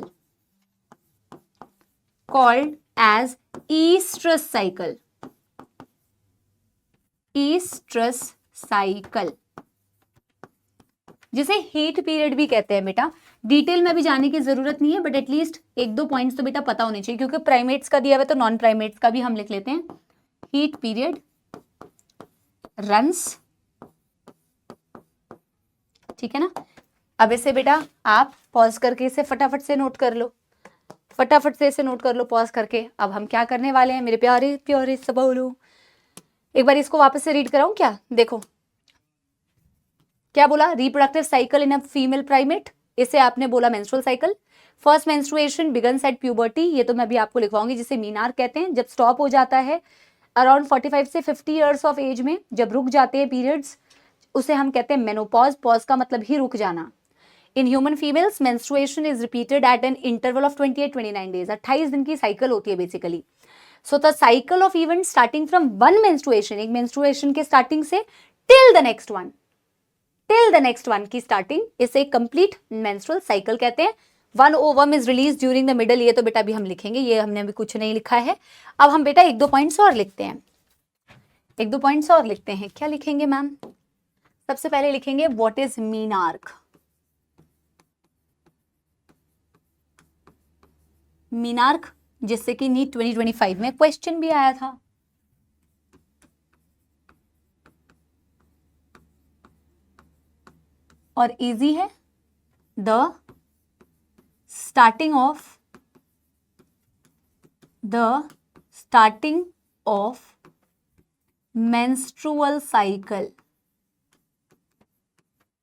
called as estrus cycle, जिसे हीट पीरियड भी कहते हैं बेटा। डिटेल में भी जाने की जरूरत नहीं है, बट एटलीस्ट 1-2 पॉइंट्स तो बेटा पता होने चाहिए, क्योंकि प्राइमेट्स का दिया हुआ है तो नॉन प्राइमेट्स का भी हम लिख लेते हैं। हीट पीरियड रन्स, ठीक है ना। अब इसे बेटा आप पॉज करके इसे फटाफट से नोट कर लो, फटाफट से इसे नोट कर लो पॉज करके। अब हम क्या करने वाले हैं मेरे प्यारे प्यारे सबोलो, एक बार इसको वापस से रीड कराऊं क्या। देखो क्या बोला, reproductive cycle in a female primate, इसे आपने बोला menstrual cycle. First menstruation begins at puberty, ये तो मैं अभी आपको लिखवाऊंगी, जिसे मीनार कहते हैं। जब स्टॉप हो जाता है अराउंड 45 से 50 ईयर्स ऑफ एज में, जब रुक जाते हैं पीरियड्स, उसे हम कहते हैं मेनोपॉज। पॉज का मतलब ही रुक जाना। In human females menstruation is repeated at an interval of 28-29 days, 28 दिन की साइकिल होती है basically. So the cycle of event starting from one menstruation, एक मेंस्ट्रुएशन के स्टार्टिंग से टिल द नेक्स्ट वन की स्टार्टिंग, इसे कंप्लीट मेंस्ट्रुअल साइकिल कहते हैं। One ovum is release during the middle, ये तो बेटा अभी हम लिखेंगे, ये हमने अभी कुछ नहीं लिखा है। अब हम बेटा 1-2 पॉइंट्स और लिखते हैं, क्या लिखेंगे मैम। सबसे पहले लिखेंगे व्हाट इज मीनार्क। मीनार्क जिससे कि नीट 2025 में क्वेश्चन भी आया था। और इजी है, the starting of the starting of menstrual cycle,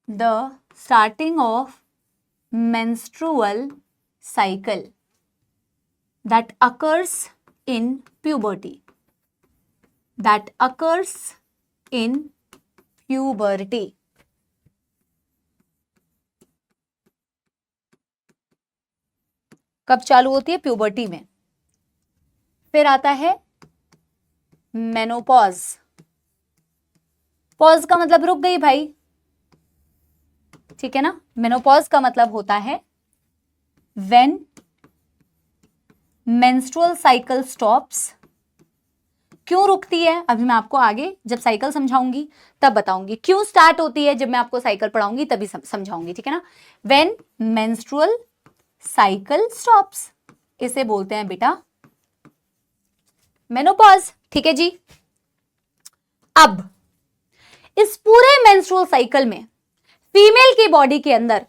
the starting of menstrual cycle that occurs in puberty, that occurs in puberty. कब चालू होती है? प्यूबर्टी में। फिर आता है मेनोपॉज। पॉज का मतलब रुक गई भाई, ठीक है ना। मेनोपॉज का मतलब होता है व्हेन मेंस्ट्रुअल साइकिल स्टॉप्स। क्यों रुकती है अभी मैं आपको आगे जब साइकिल समझाऊंगी तब बताऊंगी। क्यों स्टार्ट होती है जब मैं आपको साइकिल पढ़ाऊंगी तभी समझाऊंगी, ठीक है ना। व्हेन मेंस्ट्रुअल साइकिल स्टॉप्स, इसे बोलते हैं बेटा मेनोपॉज, ठीक है जी। अब इस पूरे मेंस्ट्रुअल साइकिल में फीमेल की बॉडी के अंदर,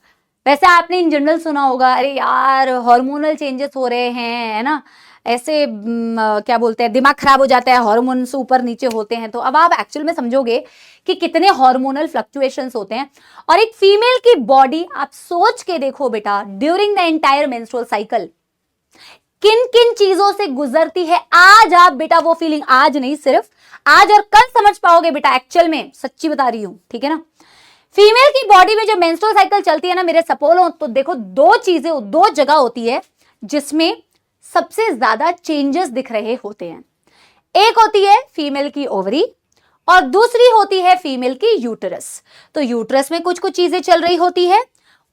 वैसे आपने इन जनरल सुना होगा, अरे यार हार्मोनल चेंजेस हो रहे हैं, है ना, ऐसे क्या बोलते हैं, दिमाग खराब हो जाता है, हार्मोन्स ऊपर नीचे होते हैं। तो अब आप एक्चुअल में समझोगे कि कितने हार्मोनल फ्लक्चुएशंस होते हैं। और एक फीमेल की बॉडी आप सोच के देखो बेटा, during the entire menstrual cycle किन किन चीजों से गुजरती है। आज आप बेटा वो फीलिंग, आज नहीं सिर्फ आज और कल समझ पाओगे बेटा, एक्चुअल में सच्ची बता रही हूं, ठीक है ना। फीमेल की बॉडी में जो मेंस्ट्रुअल साइकिल चलती है ना मेरे सपोलो, तो देखो दो चीजें, दो जगह होती है जिसमें सबसे ज्यादा चेंजेस दिख रहे होते हैं। एक होती है फीमेल की ओवरी और दूसरी होती है फीमेल की यूटरस। तो यूटरस में कुछ कुछ चीजें चल रही होती है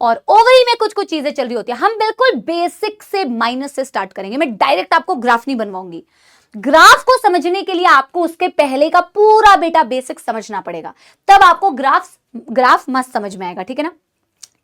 और ओवरी में कुछ कुछ चीजें चल रही होती है। हम बिल्कुल बेसिक से माइनस से स्टार्ट करेंगे, मैं डायरेक्ट आपको ग्राफ नहीं बनवाऊंगी। ग्राफ को समझने के लिए आपको उसके पहले का पूरा बेटा बेसिक समझना पड़ेगा, तब आपको ग्राफ मस्त समझ में आएगा, ठीक है ना।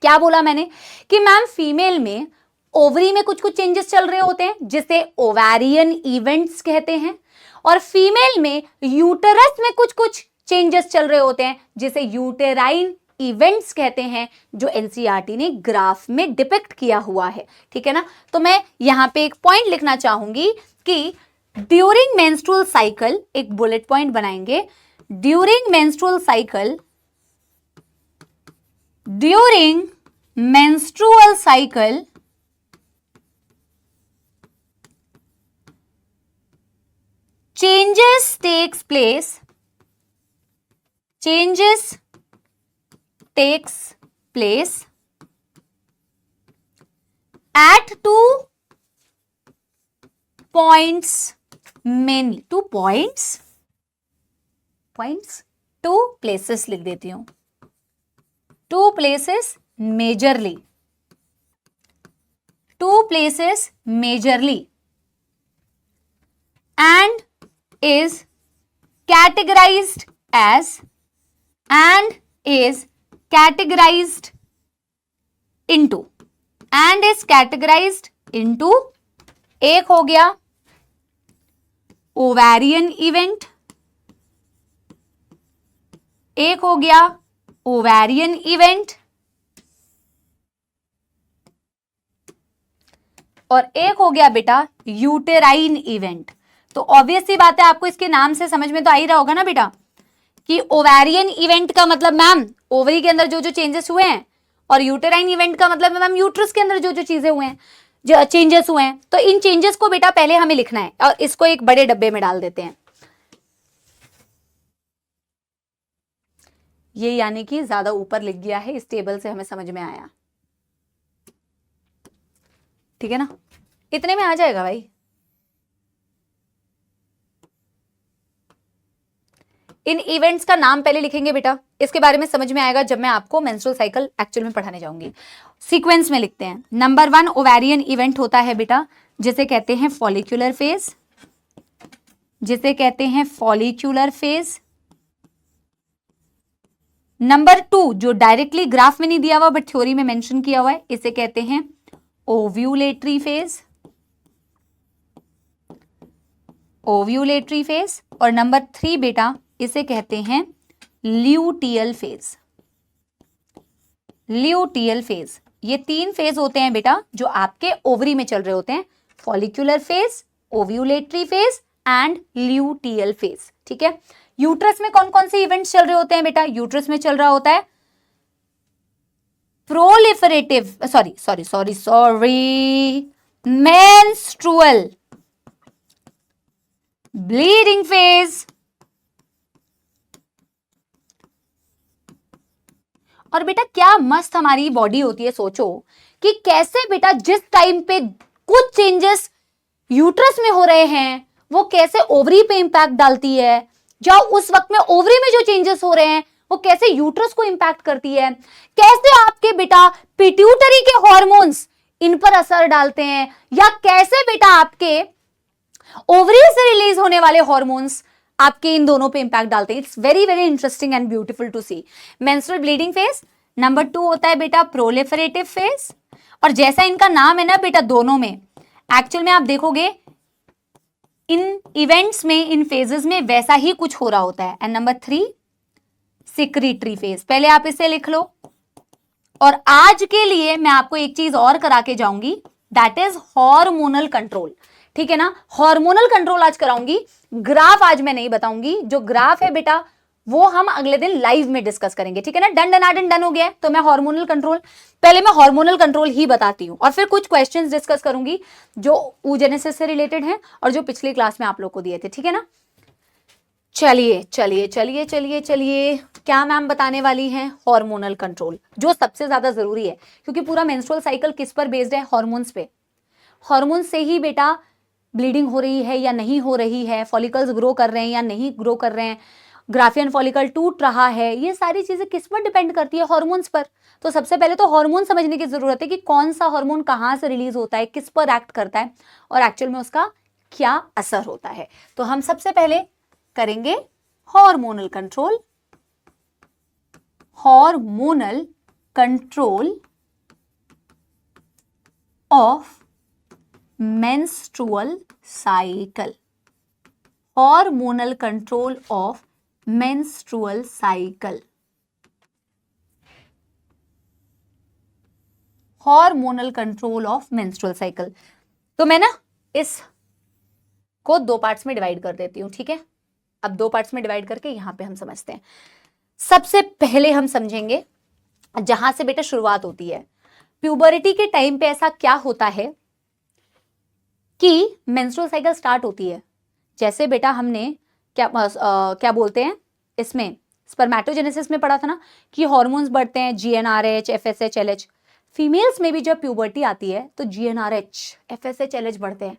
क्या बोला मैंने कि मैम फीमेल में ओवरी में कुछ कुछ चेंजेस चल रहे होते हैं जिसे ओवेरियन इवेंट्स कहते हैं, और फीमेल में यूटरस में कुछ कुछ चेंजेस चल रहे होते हैं जिसे यूटेराइन इवेंट्स कहते हैं, जो एनसीईआरटी ने ग्राफ में डिपिक्ट किया हुआ है, ठीक है ना। तो मैं यहां पे एक पॉइंट लिखना चाहूंगी कि ड्यूरिंग मेंस्ट्रुअल साइकिल, एक बुलेट पॉइंट बनाएंगे, during menstrual cycle, during menstrual cycle changes takes place at 2 points mainly, 2 places लिख देती हूं, 2 places majorly, 2 places majorly, and is categorized into एक हो गया ओवेरियन इवेंट, एक हो गया ओवेरियन इवेंट और एक हो गया बेटा यूटेराइन इवेंट। तो ऑब्वियस सी बात है, आपको इसके नाम से समझ में तो आ ही रहा होगा ना बेटा कि ओवेरियन इवेंट का मतलब मैम ओवरी के अंदर जो जो चेंजेस हुए हैं, और यूटेराइन इवेंट का मतलब मैम यूट्रस के अंदर जो जो चीजें हुए हैं, जो चेंजेस हुए हैं। तो इन चेंजेस को बेटा पहले हमें लिखना है और इसको एक बड़े डब्बे में डाल देते हैं। ये यानी कि ज्यादा ऊपर लिख गया है, इस टेबल से हमें समझ में आया, ठीक है ना। इतने में आ जाएगा भाई। इन इवेंट्स का नाम पहले लिखेंगे बेटा, इसके बारे में समझ में आएगा जब मैं आपको मेंस्ट्रुअल साइकिल एक्चुअल में पढ़ाने जाऊंगी। सीक्वेंस में लिखते हैं। नंबर 1 ओवेरियन इवेंट होता है बेटा, जिसे कहते हैं फॉलिक्यूलर फेज, जिसे कहते हैं फॉलिक्यूलर फेज। नंबर 2 जो डायरेक्टली ग्राफ में नहीं दिया हुआ बट थ्योरी में मेंशन किया हुआ है, इसे कहते हैं ओव्यूलेटरी फेज, ओव्यूलेटरी फेज। और नंबर 3 बेटा इसे कहते हैं ल्यूटियल फेज, ल्यूटियल फेज। ये 3 फेज होते हैं बेटा जो आपके ओवरी में चल रहे होते हैं, follicular phase, ovulatory phase and luteal phase. ठीक है, यूट्रस में कौन कौन से इवेंट्स चल रहे होते हैं बेटा? यूट्रस में चल रहा होता है प्रोलिफरेटिव मेंस्ट्रुअल ब्लीडिंग फेज और बेटा क्या मस्त हमारी बॉडी होती है, सोचो कि कैसे बेटा जिस टाइम पे कुछ चेंजेस यूट्रस में हो रहे हैं वो कैसे ओवरी पे इंपैक्ट डालती है, जो उस वक्त में ओवरी में जो चेंजेस हो रहे हैं वो कैसे यूट्रस को इंपैक्ट करती है, कैसे आपके बेटा पिट्यूटरी के हॉर्मोन्स इन पर असर डालते हैं, या कैसे बेटा आपके ओवरी से रिलीज होने वाले हॉर्मोन्स आपके इन दोनों पे इंपैक्ट डालते हैं। It's very very interesting and beautiful to see. Menstrual bleeding phase number 2 होता है बेटा प्रोलिफरेटिव फेज, और जैसा इनका नाम है ना बेटा, दोनों में एक्चुअल में आप देखोगे इन इवेंट्स में, इन फेजेस में वैसा ही कुछ हो रहा होता है। एंड नंबर 3 सिक्रीटरी फेज, पहले आप इसे लिख लो। और आज के लिए मैं आपको एक चीज और करा के जाऊंगी, दैट इज हार्मोनल कंट्रोल। ठीक है ना, हार्मोनल कंट्रोल आज कराऊंगी, ग्राफ आज मैं नहीं बताऊंगी। जो ग्राफ है बेटा वो हम अगले दिन लाइव में डिस्कस करेंगे। ठीक है ना, डन हो गया है। तो मैं हार्मोनल कंट्रोल, पहले मैं हार्मोनल कंट्रोल ही बताती हूं और फिर कुछ क्वेश्चंस डिस्कस करूंगी जो oogenesis से रिलेटेड हैं और जो पिछली क्लास में आप लोग को दिए थे। ठीक है ना, चलिए चलिए चलिए चलिए चलिए, क्या मैम बताने वाली हैं? हार्मोनल कंट्रोल, जो सबसे ज्यादा जरूरी है, क्योंकि पूरा मेंस्ट्रुअल साइकिल किस पर बेस्ड है? हार्मोन्स पे। हार्मोन से ही बेटा ब्लीडिंग हो रही है या नहीं हो रही है, फॉलिकल्स ग्रो कर रहे हैं या नहीं ग्रो कर रहे हैं, ग्राफियन फॉलिकल टूट रहा है, ये सारी चीजें किस पर डिपेंड करती है? हार्मोन्स पर। तो सबसे पहले तो हार्मोन समझने की जरूरत है कि कौन सा हार्मोन कहां से रिलीज होता है, किस पर एक्ट करता है और एक्चुअल में उसका क्या असर होता है। तो हम सबसे पहले करेंगे hormonal control. Hormonal control of menstrual cycle, hormonal control of menstrual cycle, hormonal control of menstrual cycle। तो मैं ना इस को 2 पार्ट्स में डिवाइड कर देती हूं। ठीक है, अब 2 पार्ट्स में डिवाइड करके यहां पे हम समझते हैं। सबसे पहले हम समझेंगे जहां से बेटा शुरुआत होती है, प्यूबरिटी के टाइम पे ऐसा क्या होता है कि मेंस्ट्रुअल साइकिल स्टार्ट होती है। जैसे बेटा हमने क्या बोलते हैं इसमें, स्पर्मेटोजेनेसिस में पढ़ा था ना कि हॉर्मोन्स बढ़ते हैं, GnRH, FSH, LH। फीमेल्स में भी जब प्यूबर्टी आती है तो GnRH, FSH, LH बढ़ते हैं।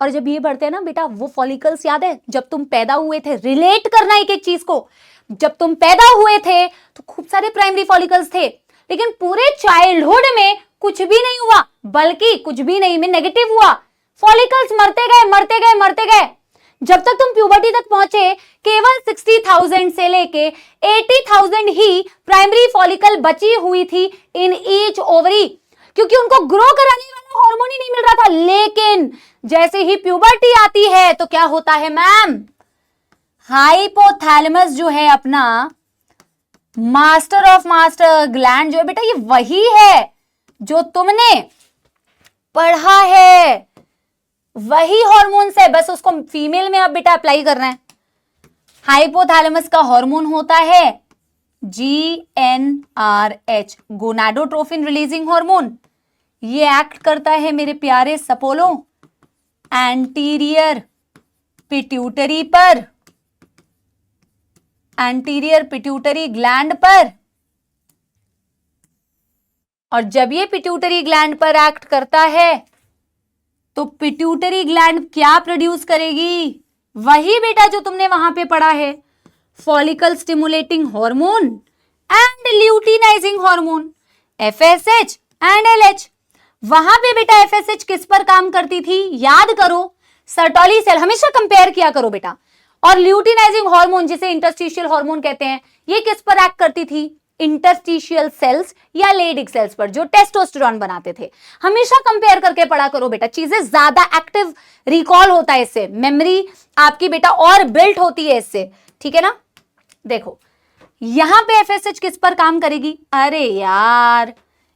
और जब ये बढ़ते हैं ना बेटा, वो फॉलिकल्स याद है जब तुम पैदा हुए थे, रिलेट करना एक एक चीज को, जब तुम पैदा हुए थे तो खूब सारे प्राइमरी फॉलिकल्स थे, लेकिन पूरे चाइल्डहुड में कुछ भी नहीं हुआ, बल्कि कुछ भी नहीं में नेगेटिव हुआ, फॉलिकल्स मरते गए मरते गए मरते गए। जब तक तुम प्यूबर्टी तक पहुंचे केवल 60,000 से लेके 80,000 ही प्राइमरी फॉलिकल बची हुई थी इन ईच ओवरी, क्योंकि उनको ग्रो कराने वाला हार्मोन ही नहीं मिल रहा था। लेकिन जैसे ही प्यूबर्टी आती है तो क्या होता है मैम? हाइपोथैलेमस जो है अपना मास्टर ऑफ मास्टर ग्लैंड जो है बेटा, ये वही है जो तुमने पढ़ा है, वही हॉर्मोन्स है, बस उसको फीमेल में अब बेटा अप्लाई करना है। हाइपोथैलेमस का हार्मोन होता है GnRH, गोनाडोट्रोफिन रिलीजिंग हार्मोन। ये एक्ट करता है मेरे प्यारे सपोलो एंटीरियर पिट्यूटरी पर, एंटीरियर पिट्यूटरी ग्लैंड पर। और जब ये पिट्यूटरी ग्लैंड पर एक्ट करता है तो पिट्यूटरी ग्लैंड क्या प्रोड्यूस करेगी? वही बेटा जो तुमने वहां पे पढ़ा है, follicle stimulating hormone and luteinizing hormone, FSH and LH। वहां पे बेटा FSH किस पर काम करती थी? याद करो, सर्टोली सेल, हमेशा कंपेयर किया करो बेटा। और ल्यूटिनाइजिंग हार्मोन जिसे इंटरस्टिशियल हार्मोन कहते हैं, ये किस पर एक्ट करती थी? इंटरस्टिशियल सेल्स या लेडिक सेल्स पर, जो टेस्टोस्टेरोन बनाते थे। हमेशा कंपेयर करके पढ़ा करो बेटा, चीजें ज्यादा एक्टिव रिकॉल होता है इससे, मेमोरी आपकी बेटा और बिल्ट होती है इससे। ठीक है ना, देखो यहां पे FSH किस पर काम करेगी? अरे यार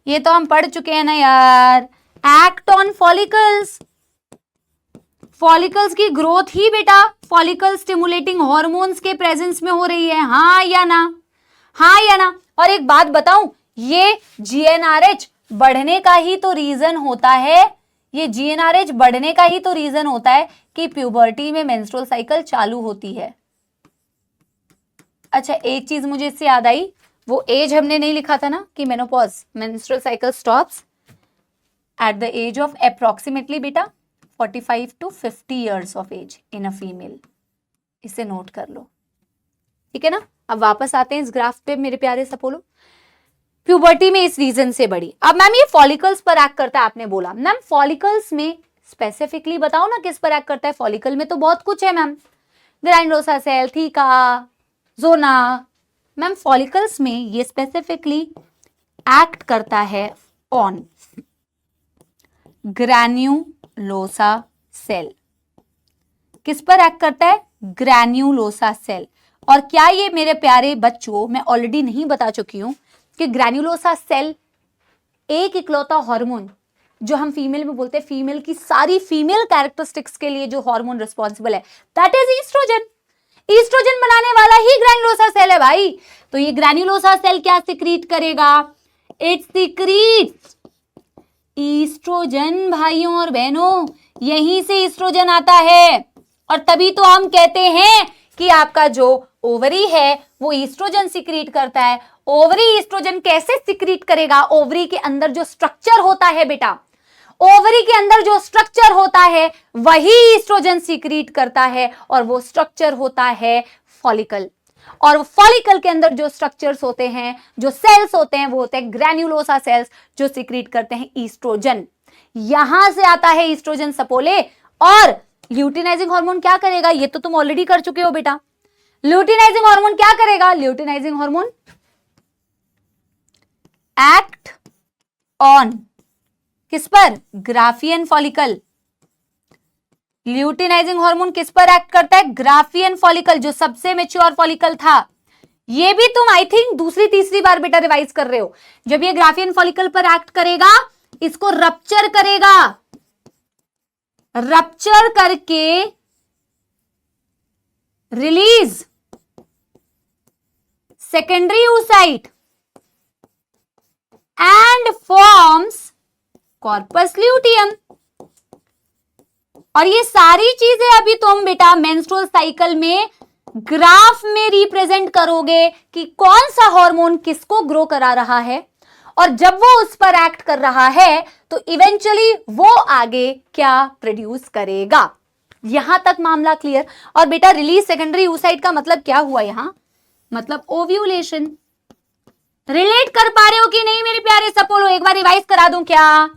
ये तो हम पढ़ चुके हैं ना यार, एक्ट ऑन फॉलिकल्स। फॉलिकल्स की ग्रोथ ही बेटा फॉलिकल स्टिमुलेटिंग हॉर्मोन्स के प्रेजेंस में हो रही है, हाँ या ना, हाँ या ना। और एक बात बताऊं, ये जीएनआरएच बढ़ने का ही तो रीजन होता है, ये जीएनआरएच बढ़ने का ही तो रीजन होता है कि प्यूबर्टी में मेंस्ट्रुअल साइकिल चालू होती है। अच्छा, एक चीज मुझे इससे याद आई, वो एज हमने नहीं लिखा था ना कि menopause, menstrual cycle stops at the age of approximately बेटा 45 to 50 years of age in a female। इसे नोट कर लो, ठीक है ना। अब वापस आते हैं इस ग्राफ पे मेरे प्यारे सपोलो। प्यूबर्टी में इस रीजन से बढ़ी। अब मैम ये फॉलिकल्स पर एक्ट करता है, आपने बोला मैम फॉलिकल्स में स्पेसिफिकली बताओ ना किस पर एक्ट करता है। फॉलिकल में तो बहुत कुछ है मैम, ग्रैनुलोसा सेल, थीका, जोना। मैम फॉलिकल्स में ये स्पेसिफिकली एक्ट करता है ऑन ग्रैन्युलोसा सेल। किस पर एक्ट करता है? Granulosa cell. और क्या ये मेरे प्यारे बच्चों, मैं ऑलरेडी नहीं बता चुकी हूं कि ग्रैन्युलोसा सेल एक इकलौता हार्मोन जो हम फीमेल में बोलते हैं, फीमेल की सारी फीमेल कैरेक्टरिस्टिक्स के लिए जो हार्मोन रिस्पॉन्सिबल है दैट इज ईस्ट्रोजन। ईस्ट्रोजन बनाने वाला ही ग्रैन्युलोसा सेल है भाई। तो ये ग्रैन्युलोसा सेल क्या सिक्रीट करेगा? इट सिक्रीट्स ईस्ट्रोजन भाइयों और बहनों, यहीं से ईस्ट्रोजन आता है। और तभी तो हम कहते हैं कि आपका जो ओवरी है वो ईस्ट्रोजन सिक्रीट करता है। ओवरी ईस्ट्रोजन कैसे सिक्रीट करेगा? ओवरी के अंदर जो स्ट्रक्चर होता है बेटा, ओवरी के अंदर जो स्ट्रक्चर होता है वही ईस्ट्रोजन सिक्रीट करता है, और वो स्ट्रक्चर होता है फॉलिकल। और फॉलिकल के अंदर जो स्ट्रक्चर्स होते हैं, जो सेल्स होते हैं, वो होते हैं ग्रैन्युलोसा सेल्स जो सिक्रीट करते हैं ईस्ट्रोजन। यहां से आता है ईस्ट्रोजन सपोले। और ल्यूटिनाइजिंग हार्मोन क्या करेगा? ये तो तुम ऑलरेडी कर चुके हो बेटा। ल्यूटिनाइजिंग हार्मोन क्या करेगा? ल्यूटिनाइजिंग हार्मोन एक्ट ऑन किस पर? Graafian follicle. ल्यूटिनाइजिंग हार्मोन किस पर एक्ट करता है? ग्राफियन फॉलिकल, जो सबसे मैच्योर फॉलिकल था। ये भी तुम आई थिंक दूसरी तीसरी बार बेटा रिवाइज कर रहे हो। जब ये ग्राफियन फॉलिकल पर एक्ट करेगा, इसको रप्चर करेगा, रप्चर करके release secondary oocyte and forms corpus luteum. और ये सारी चीजें अभी तुम बेटा मेंस्ट्रुअल साइकिल में ग्राफ में रिप्रेजेंट करोगे कि कौन सा हार्मोन किसको ग्रो करा रहा है, और जब वो उस पर एक्ट कर रहा है तो इवेंचुअली वो आगे क्या प्रोड्यूस करेगा। यहां तक मामला क्लियर। और बेटा रिलीज सेकेंडरी oocyte का मतलब क्या हुआ यहां? मतलब ओव्यूलेशन। रिलेट कर पा रहे हो कि नहीं मेरे प्यारे सपोलो? एक बार रिवाइज करा दूं क्या?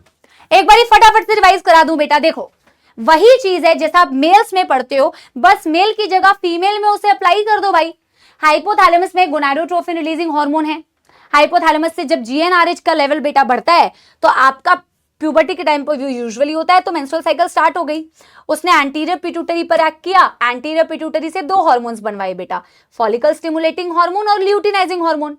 एक बार फटाफट से रिवाइज करा दूं बेटा। देखो वही चीज है जैसा आप मेल्स में पढ़ते हो, बस मेल की जगह फीमेल में उसे अप्लाई कर दो भाई। हाइपोथैलेमस में गोनाडोट्रोफिन रिलीजिंग हार्मोन है। हाइपोथैलेमस से जब जीएनआरएच का लेवल बेटा बढ़ता है तो आपका प्यूबर्टी के टाइम पर यूजुअली होता है, तो मेंस्ट्रुअल साइकिल स्टार्ट हो गई। उसने एंटीरियर पिट्यूटरी पर एक्ट किया, एंटीरियर पिट्यूटरी से दो हार्मोन्स बनवाए बेटा, फॉलिकल स्टिमुलेटिंग हार्मोन और luteinizing hormone.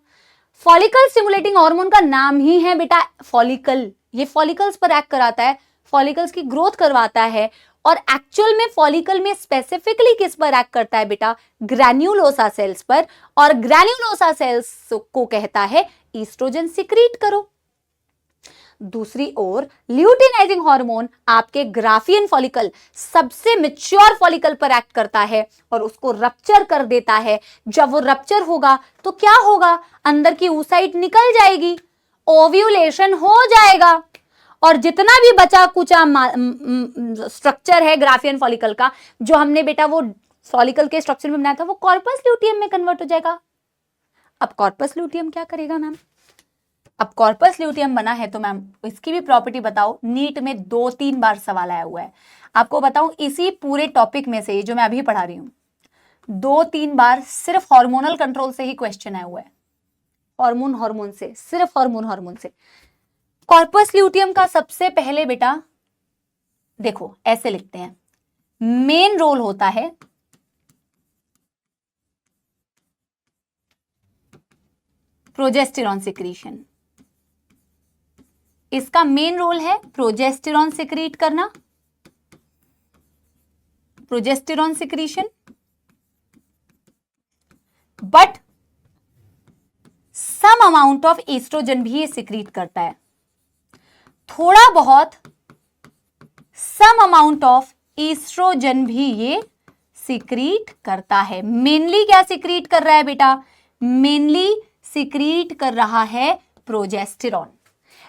Follicle stimulating hormone का नाम ही है बेटा फॉलिकल। ये फॉलिकल्स पर एक्ट कराता है, फॉलिकल्स की ग्रोथ करवाता है। और एक्चुअल में फॉलिकल में स्पेसिफिकली किस पर एक्ट करता है बेटा? ग्रैन्युलोसा सेल्स पर। और ग्रैन्युलोसा सेल्स को कहता है ईस्ट्रोजन सिक्रीट करो। दूसरी ओर ल्यूटिनाइजिंग हार्मोन आपके ग्राफियन फॉलिकल, सबसे मैच्योर फॉलिकल पर एक्ट करता है और उसको रप्चर कर देता है। जब वो रप्चर होगा तो क्या होगा? अंदर की oocyte निकल जाएगी, ओव्यूलेशन हो जाएगा, और जितना भी बचा कुचा स्ट्रक्चर है ग्राफियन फॉलिकल का, जो हमने बेटा वो फॉलिकल के स्ट्रक्चर में बनाया था, वो कॉर्पस ल्यूटियम में कन्वर्ट हो जाएगा। अब कॉर्पस ल्यूटियम क्या करेगा मैम? अब कॉर्पस ल्यूटियम बना है तो मैम इसकी भी प्रॉपर्टी बताओ। नीट में 2-3 बार सवाल आया हुआ है। आपको बताऊं इसी पूरे टॉपिक में से जो मैं अभी पढ़ा रही हूं, 2-3 बार सिर्फ हार्मोनल कंट्रोल से ही क्वेश्चन आया हुआ है। हार्मोन से, सिर्फ हार्मोन से। कॉर्पस ल्यूटियम का सबसे पहले बेटा देखो ऐसे लिखते हैं, मेन रोल होता है प्रोजेस्टेरॉन सिक्रीशन। इसका मेन रोल है प्रोजेस्टेरॉन सिक्रीट करना। Progesterone secretion, but some amount of estrogen भी ये सिक्रीट करता है, थोड़ा बहुत सम अमाउंट ऑफ एस्ट्रोजन भी ये सिक्रीट करता है। मेनली क्या सिक्रीट कर रहा है बेटा? मेनली सिक्रीट कर रहा है प्रोजेस्टेरॉन,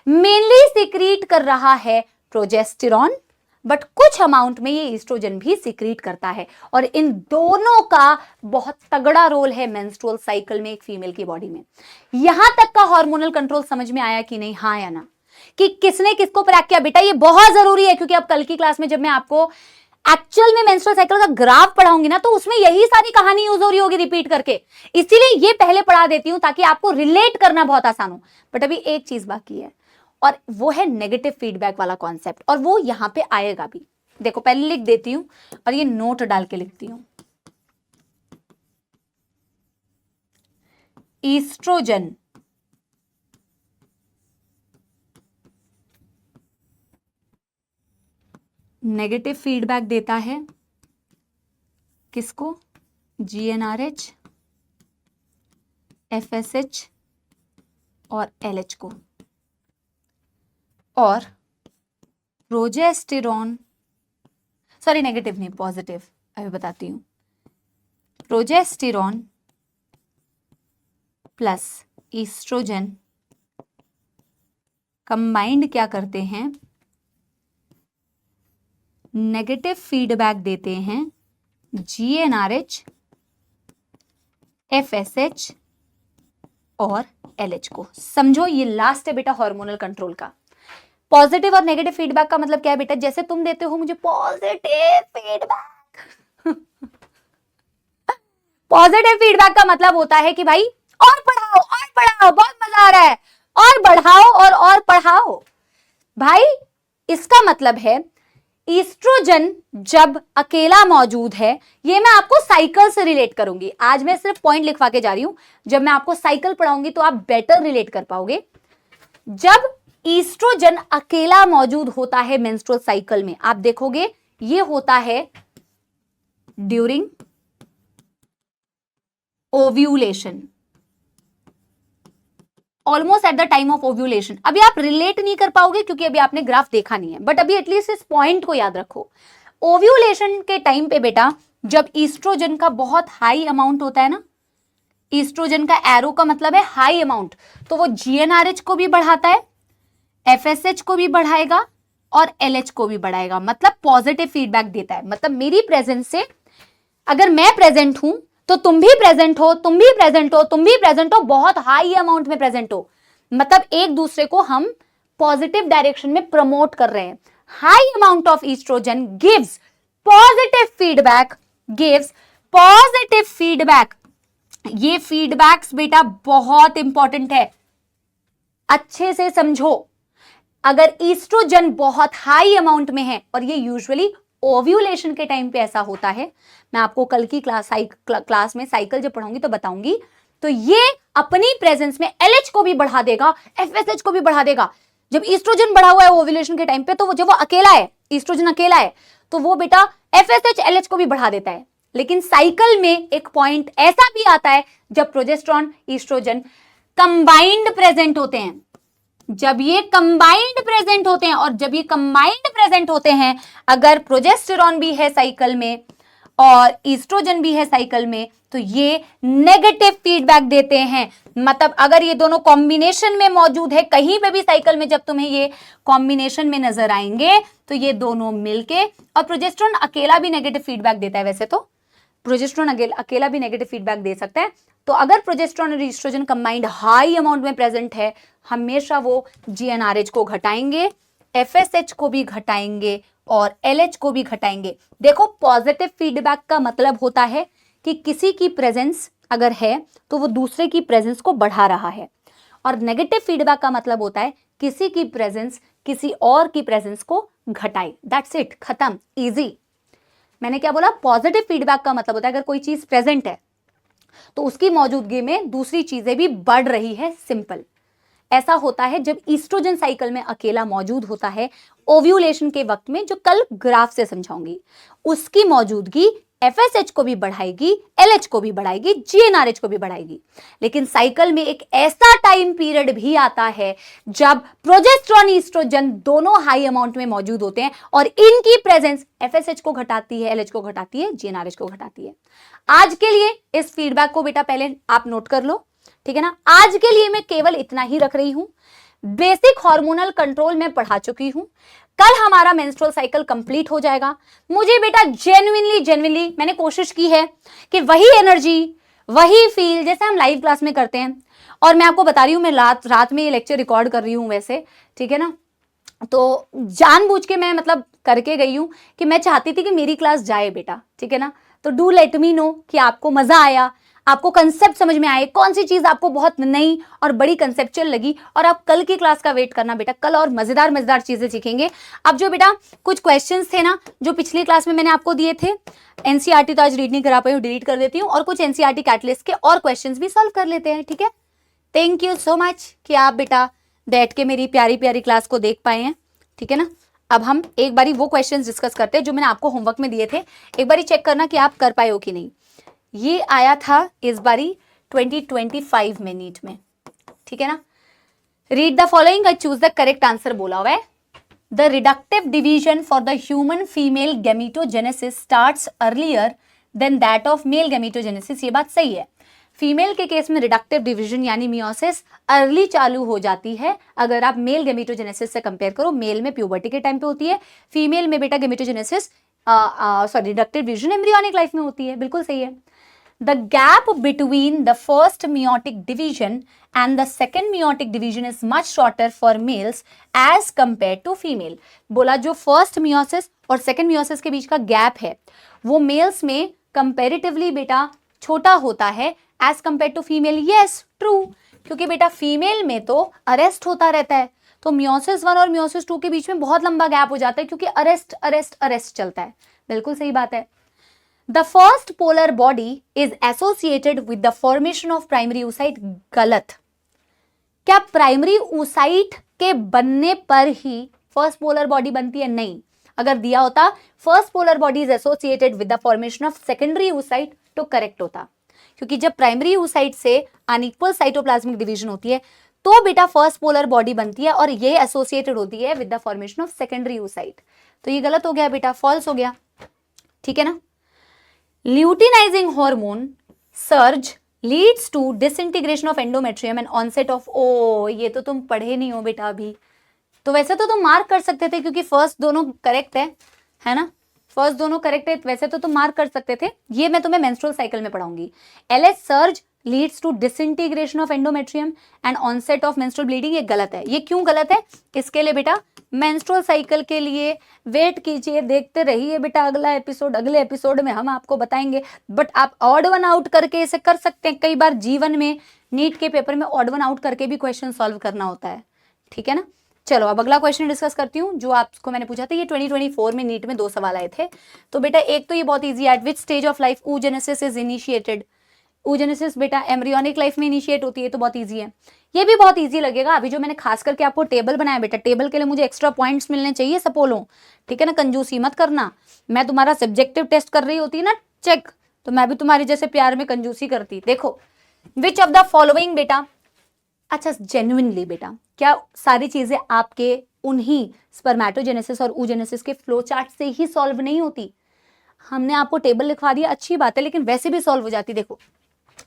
मेनली सिक्रीट कर रहा है प्रोजेस्टेरॉन, बट कुछ अमाउंट में ये एस्ट्रोजन भी सिक्रीट करता है। और इन दोनों का बहुत तगड़ा रोल है मेंस्ट्रुअल साइकिल में एक फीमेल की बॉडी में। यहां तक का हार्मोनल कंट्रोल समझ में आया कि नहीं? हाँ या ना? कि किसने किसको क्रैक किया? बेटा ये बहुत जरूरी है, क्योंकि अब कल की क्लास में जब मैं आपको एक्चुअल में मेंस्ट्रुअल साइकिल का ग्राफ पढ़ाऊंगी ना, तो उसमें यही सारी कहानी यूज हो रही होगी रिपीट करके, इसीलिए ये पहले पढ़ा देती हूं ताकि आपको रिलेट करना बहुत आसान हो। बट अभी एक चीज बाकी है, और वो है नेगेटिव फीडबैक वाला कॉन्सेप्ट, और वो यहां पे आएगा भी। देखो पहले लिख देती हूं और ये नोट डाल के लिखती हूं। ईस्ट्रोजन नेगेटिव फीडबैक देता है किसको? GnRH, FSH और LH को। और प्रोजेस्टेरॉन, सॉरी नेगेटिव नहीं, पॉजिटिव, अभी बताती हूं। प्रोजेस्टेरॉन प्लस ईस्ट्रोजन कंबाइंड क्या करते हैं? नेगेटिव फीडबैक देते हैं GnRH, FSH और LH को। समझो ये लास्ट है बेटा हार्मोनल कंट्रोल का। पॉजिटिव और नेगेटिव फीडबैक का मतलब क्या है बेटा? जैसे तुम देते हो मुझे पॉजिटिव फीडबैक पॉजिटिव फीडबैक का मतलब होता है कि भाई और पढ़ाओ, बहुत मजा आ रहा है, और बढ़ाओ और पढ़ाओ। भाई इसका मतलब है ईस्ट्रोजन जब अकेला मौजूद है, ये मैं आपको साइकिल से रिलेट करूंगी। आज मैं सिर्फ पॉइंट लिखवा के जा रही हूं, जब मैं आपको साइकिल पढ़ाऊंगी तो आप बेटर रिलेट कर पाओगे। जब ईस्ट्रोजन अकेला मौजूद होता है मेंस्ट्रुअल साइकिल में, आप देखोगे ये होता है during ovulation, almost eight the time of ovulation. अभी आप रिलेट नहीं कर पाओगे क्योंकि अभी आपने ग्राफ देखा नहीं है, बट अभी एटलीस्ट इस पॉइंट को याद रखो। ओव्यूलेशन के टाइम पे बेटा जब ईस्ट्रोजन का बहुत हाई अमाउंट होता है ना, ईस्ट्रोजन का एरो का मतलब है हाई अमाउंट, तो वो GnRH को भी बढ़ाता है, FSH को भी बढ़ाएगा और LH को भी बढ़ाएगा, मतलब पॉजिटिव फीडबैक देता है। मतलब मेरी प्रेजेंस से अगर मैं प्रेजेंट हूं तो तुम भी प्रेजेंट हो, तुम भी प्रेजेंट हो, तुम भी प्रेजेंट हो, बहुत हाई अमाउंट में प्रेजेंट हो, मतलब एक दूसरे को हम पॉजिटिव डायरेक्शन में प्रमोट कर रहे हैं। High amount of estrogen gives positive feedback, gives positive feedback. ये फीडबैक्स बेटा बहुत इंपॉर्टेंट है, अच्छे से समझो। अगर ईस्ट्रोजन बहुत हाई अमाउंट में है, और ये यूजुअली ओव्यूलेशन के टाइम पे ऐसा होता है, मैं आपको कल की क्लास में साइकिल जब पढ़ाऊंगी तो बताऊंगी, तो ये अपनी प्रेजेंस में LH को भी बढ़ा देगा, FSH को भी बढ़ा देगा। जब ईस्ट्रोजन बढ़ा हुआ है ओव्यूलेशन के टाइम पे, तो जब वो अकेला है, ईस्ट्रोजन अकेला है, तो वो बेटा FSH LH को भी बढ़ा देता है। लेकिन साइकिल में एक पॉइंट ऐसा भी आता है जब प्रोजेस्टेरॉन ईस्ट्रोजन कंबाइंड प्रेजेंट होते हैं। जब ये कंबाइंड प्रेजेंट होते हैं, और जब ये कंबाइंड प्रेजेंट होते हैं, अगर प्रोजेस्टेरॉन भी है साइकिल में और ईस्ट्रोजन भी है साइकिल में, तो ये नेगेटिव फीडबैक देते हैं। मतलब अगर ये दोनों कॉम्बिनेशन में मौजूद है कहीं पे भी साइकिल में, जब तुम्हें ये कॉम्बिनेशन में नजर आएंगे तो ये दोनों मिलके, और प्रोजेस्टेरॉन अकेला भी नेगेटिव फीडबैक देता है। वैसे तो प्रोजेस्टेरॉन अकेला भी नेगेटिव फीडबैक दे सकता है। तो अगर प्रोजेस्टेरॉन और ईस्ट्रोजन कंबाइंड हाई अमाउंट में प्रेजेंट है, हमेशा वो GnRH को घटाएंगे, FSH को भी घटाएंगे और LH को भी घटाएंगे। देखो पॉजिटिव फीडबैक का मतलब होता है कि किसी की प्रेजेंस अगर है तो वो दूसरे की प्रेजेंस को बढ़ा रहा है, और नेगेटिव फीडबैक का मतलब होता है किसी की प्रेजेंस किसी और की प्रेजेंस को घटाए। दैट्स इट, खत्म, इजी। मैंने क्या बोला? पॉजिटिव फीडबैक का मतलब होता है अगर कोई चीज प्रेजेंट है तो उसकी मौजूदगी में दूसरी चीजें भी बढ़ रही है, सिंपल। ऐसा होता है जब ईस्ट्रोजन साइकिल में अकेला मौजूद होता है ओव्यूलेशन के वक्त में, जो कल ग्राफ से समझाऊंगी। उसकी मौजूदगी FSH को भी बढ़ाएगी, LH को भी बढ़ाएगी, GnRH को भी बढ़ाएगी। लेकिन साइकिल में एक ऐसा टाइम पीरियड भी आता है जब प्रोजेस्टेरॉन ईस्ट्रोजन दोनों हाई अमाउंट में मौजूद होते हैं और इनकी प्रेजेंस FSH को घटाती है, LH को घटाती है, GnRH को घटाती है। आज के लिए इस फीडबैक को बेटा पहले आप नोट कर लो, ठीक है ना। आज के लिए मैं केवल इतना ही रख रही हूं। बेसिक हार्मोनल कंट्रोल में पढ़ा चुकी हूं। कल हमारा मेंस्ट्रुअल साइकिल कंप्लीट हो जाएगा। मुझे बेटा जेन्युइनली मैंने कोशिश की है कि वही एनर्जी, वही फील जैसे हम लाइव क्लास में करते हैं। और मैं आपको बता रही हूं, मैं रात में ये लेक्चर रिकॉर्ड कर रही हूं वैसे, ठीक है ना। तो जानबूझ के मैं मतलब करके गई हूं कि मैं चाहती थी कि मेरी क्लास जाए बेटा, ठीक है ना। तो डू लेट मी नो कि आपको मजा आया, आपको कंसेप्ट समझ में आए, कौन सी चीज आपको बहुत नई और बड़ी कंसेप्चुअल लगी। और आप कल की क्लास का वेट करना बेटा, कल और मजेदार चीजें सीखेंगे। अब जो बेटा कुछ क्वेश्चंस थे ना जो पिछली क्लास में मैंने आपको दिए थे, एनसीईआरटी तो आज रीड नहीं करा पाई हूँ, डिलीट कर देती हूँ, और कुछ एनसीईआरटी कैटलिस्ट के और क्वेश्चंस भी सॉल्व कर लेते हैं, ठीक है। थैंक यू सो मच कि आप बेटा बैठ के मेरी प्यारी प्यारी क्लास को देख पाए हैं, ठीक है ना। अब हम एक बारी वो क्वेश्चंस डिस्कस करते हैं जो मैंने आपको होमवर्क में दिए थे। एक बारी चेक करना कि आप कर पाए हो कि नहीं। ये आया था इस बारी 2025 में नीट में, ठीक है ना। Read the following and choose the correct answer बोला हुआ है। The reductive division for the human female gametogenesis starts earlier than that of male gametogenesis. ये बात सही है। फीमेल के केस में रिडक्टिव डिवीजन यानी मियोसिस अर्ली चालू हो जाती है अगर आप मेल गैमेटोजेनेसिस से कंपेयर करो। मेल में प्यूबर्टी के टाइम पे होती है, फीमेल में बेटा gametogenesis reductive division embryonic life में होती है। बिल्कुल सही है। The gap between the first meiotic division and the second meiotic division is much shorter for males as compared to female। बोला जो फर्स्ट मियोसिस और सेकंड मियोसिस के बीच का गैप है वो मेल्स में कंपेरेटिवली बेटा छोटा होता है as compare to female. Yes true, क्योंकि बेटा फीमेल में तो अरेस्ट होता रहता है, तो मियोसिस 1 और मियोसिस 2 के बीच में बहुत लंबा गैप हो जाता है क्योंकि अरेस्ट चलता है। बिल्कुल सही बात है। The first polar body is associated with the formation of primary oocyte। गलत। क्या प्राइमरी oocyte के बनने पर ही फर्स्ट पोलर बॉडी बनती है? नहीं। अगर दिया होता first polar body is associated with the formation of secondary oocyte तो करेक्ट होता, क्योंकि जब प्राइमरी oocyte से अनइक्वल साइटोप्लाज्मिक डिवीजन होती है तो बेटा फर्स्ट पोलर बॉडी बनती है और ये एसोसिएटेड होती है with the formation of secondary oocyte। तो ये गलत हो गया बेटा, फॉल्स हो गया, ठीक है ना। Luteinizing hormone surge leads to disintegration of endometrium and onset of ये तो तुम पढ़े नहीं हो बेटा अभी। तो वैसे तो तुम मार्क कर सकते थे क्योंकि फर्स्ट दोनों करेक्ट है ना। फर्स्ट दोनों करेक्ट है, वैसे तो तुम मार्क कर सकते थे। ये मैं तुम्हें मेंस्ट्रुअल साइकिल में पढ़ाऊंगी। LH surge leads to disintegration of endometrium and onset of menstrual bleeding. ये गलत है। ये क्यों गलत है? इसके लिए बेटा मेंस्ट्रुअल साइकिल के लिए वेट कीजिए, देखते रहिए बेटा अगला एपिसोड। अगले एपिसोड में हम आपको बताएंगे। बट आप ऑड वन आउट करके इसे कर सकते हैं। कई बार जीवन में नीट के पेपर में ऑड वन आउट करके भी क्वेश्चन सॉल्व करना होता है, ठीक है ना। चलो अब अगला क्वेश्चन डिस्कस करती हूँ जो आपको मैंने पूछा था। ये 2024 में नीट में 2 सवाल आए थे। तो बेटा एक तो ये बहुत इजी है। Eight which stage of life oogenesis is initiated? oogenesis बेटा एम्ब्रियोनिक लाइफ में इनिशिएट होती है, तो बहुत इजी है। ये भी बहुत इजी लगेगा। अभी जो मैंने खास करके आपको टेबल बनाया बेटा, टेबल के लिए मुझे एक्स्ट्रा पॉइंट्स मिलने चाहिए सपोलो, ठीक है ना। कंजूसी मत करना। मैं तुम्हारा सब्जेक्टिव टेस्ट कर रही होती ना चेक, तो मैं भी तुम्हारी जैसे प्यार में कंजूसी करती। देखो विच ऑफ द फॉलोइंग बेटा, अच्छा जेन्युइनली बेटा क्या सारी चीजें आपके उन्हीं स्पर्मेटोजेनेसिस और oogenesis के फ्लो चार्ट से ही सॉल्व नहीं होती? हमने आपको टेबल लिखवा दिया, अच्छी बात है, लेकिन वैसे भी सॉल्व हो जाती। देखो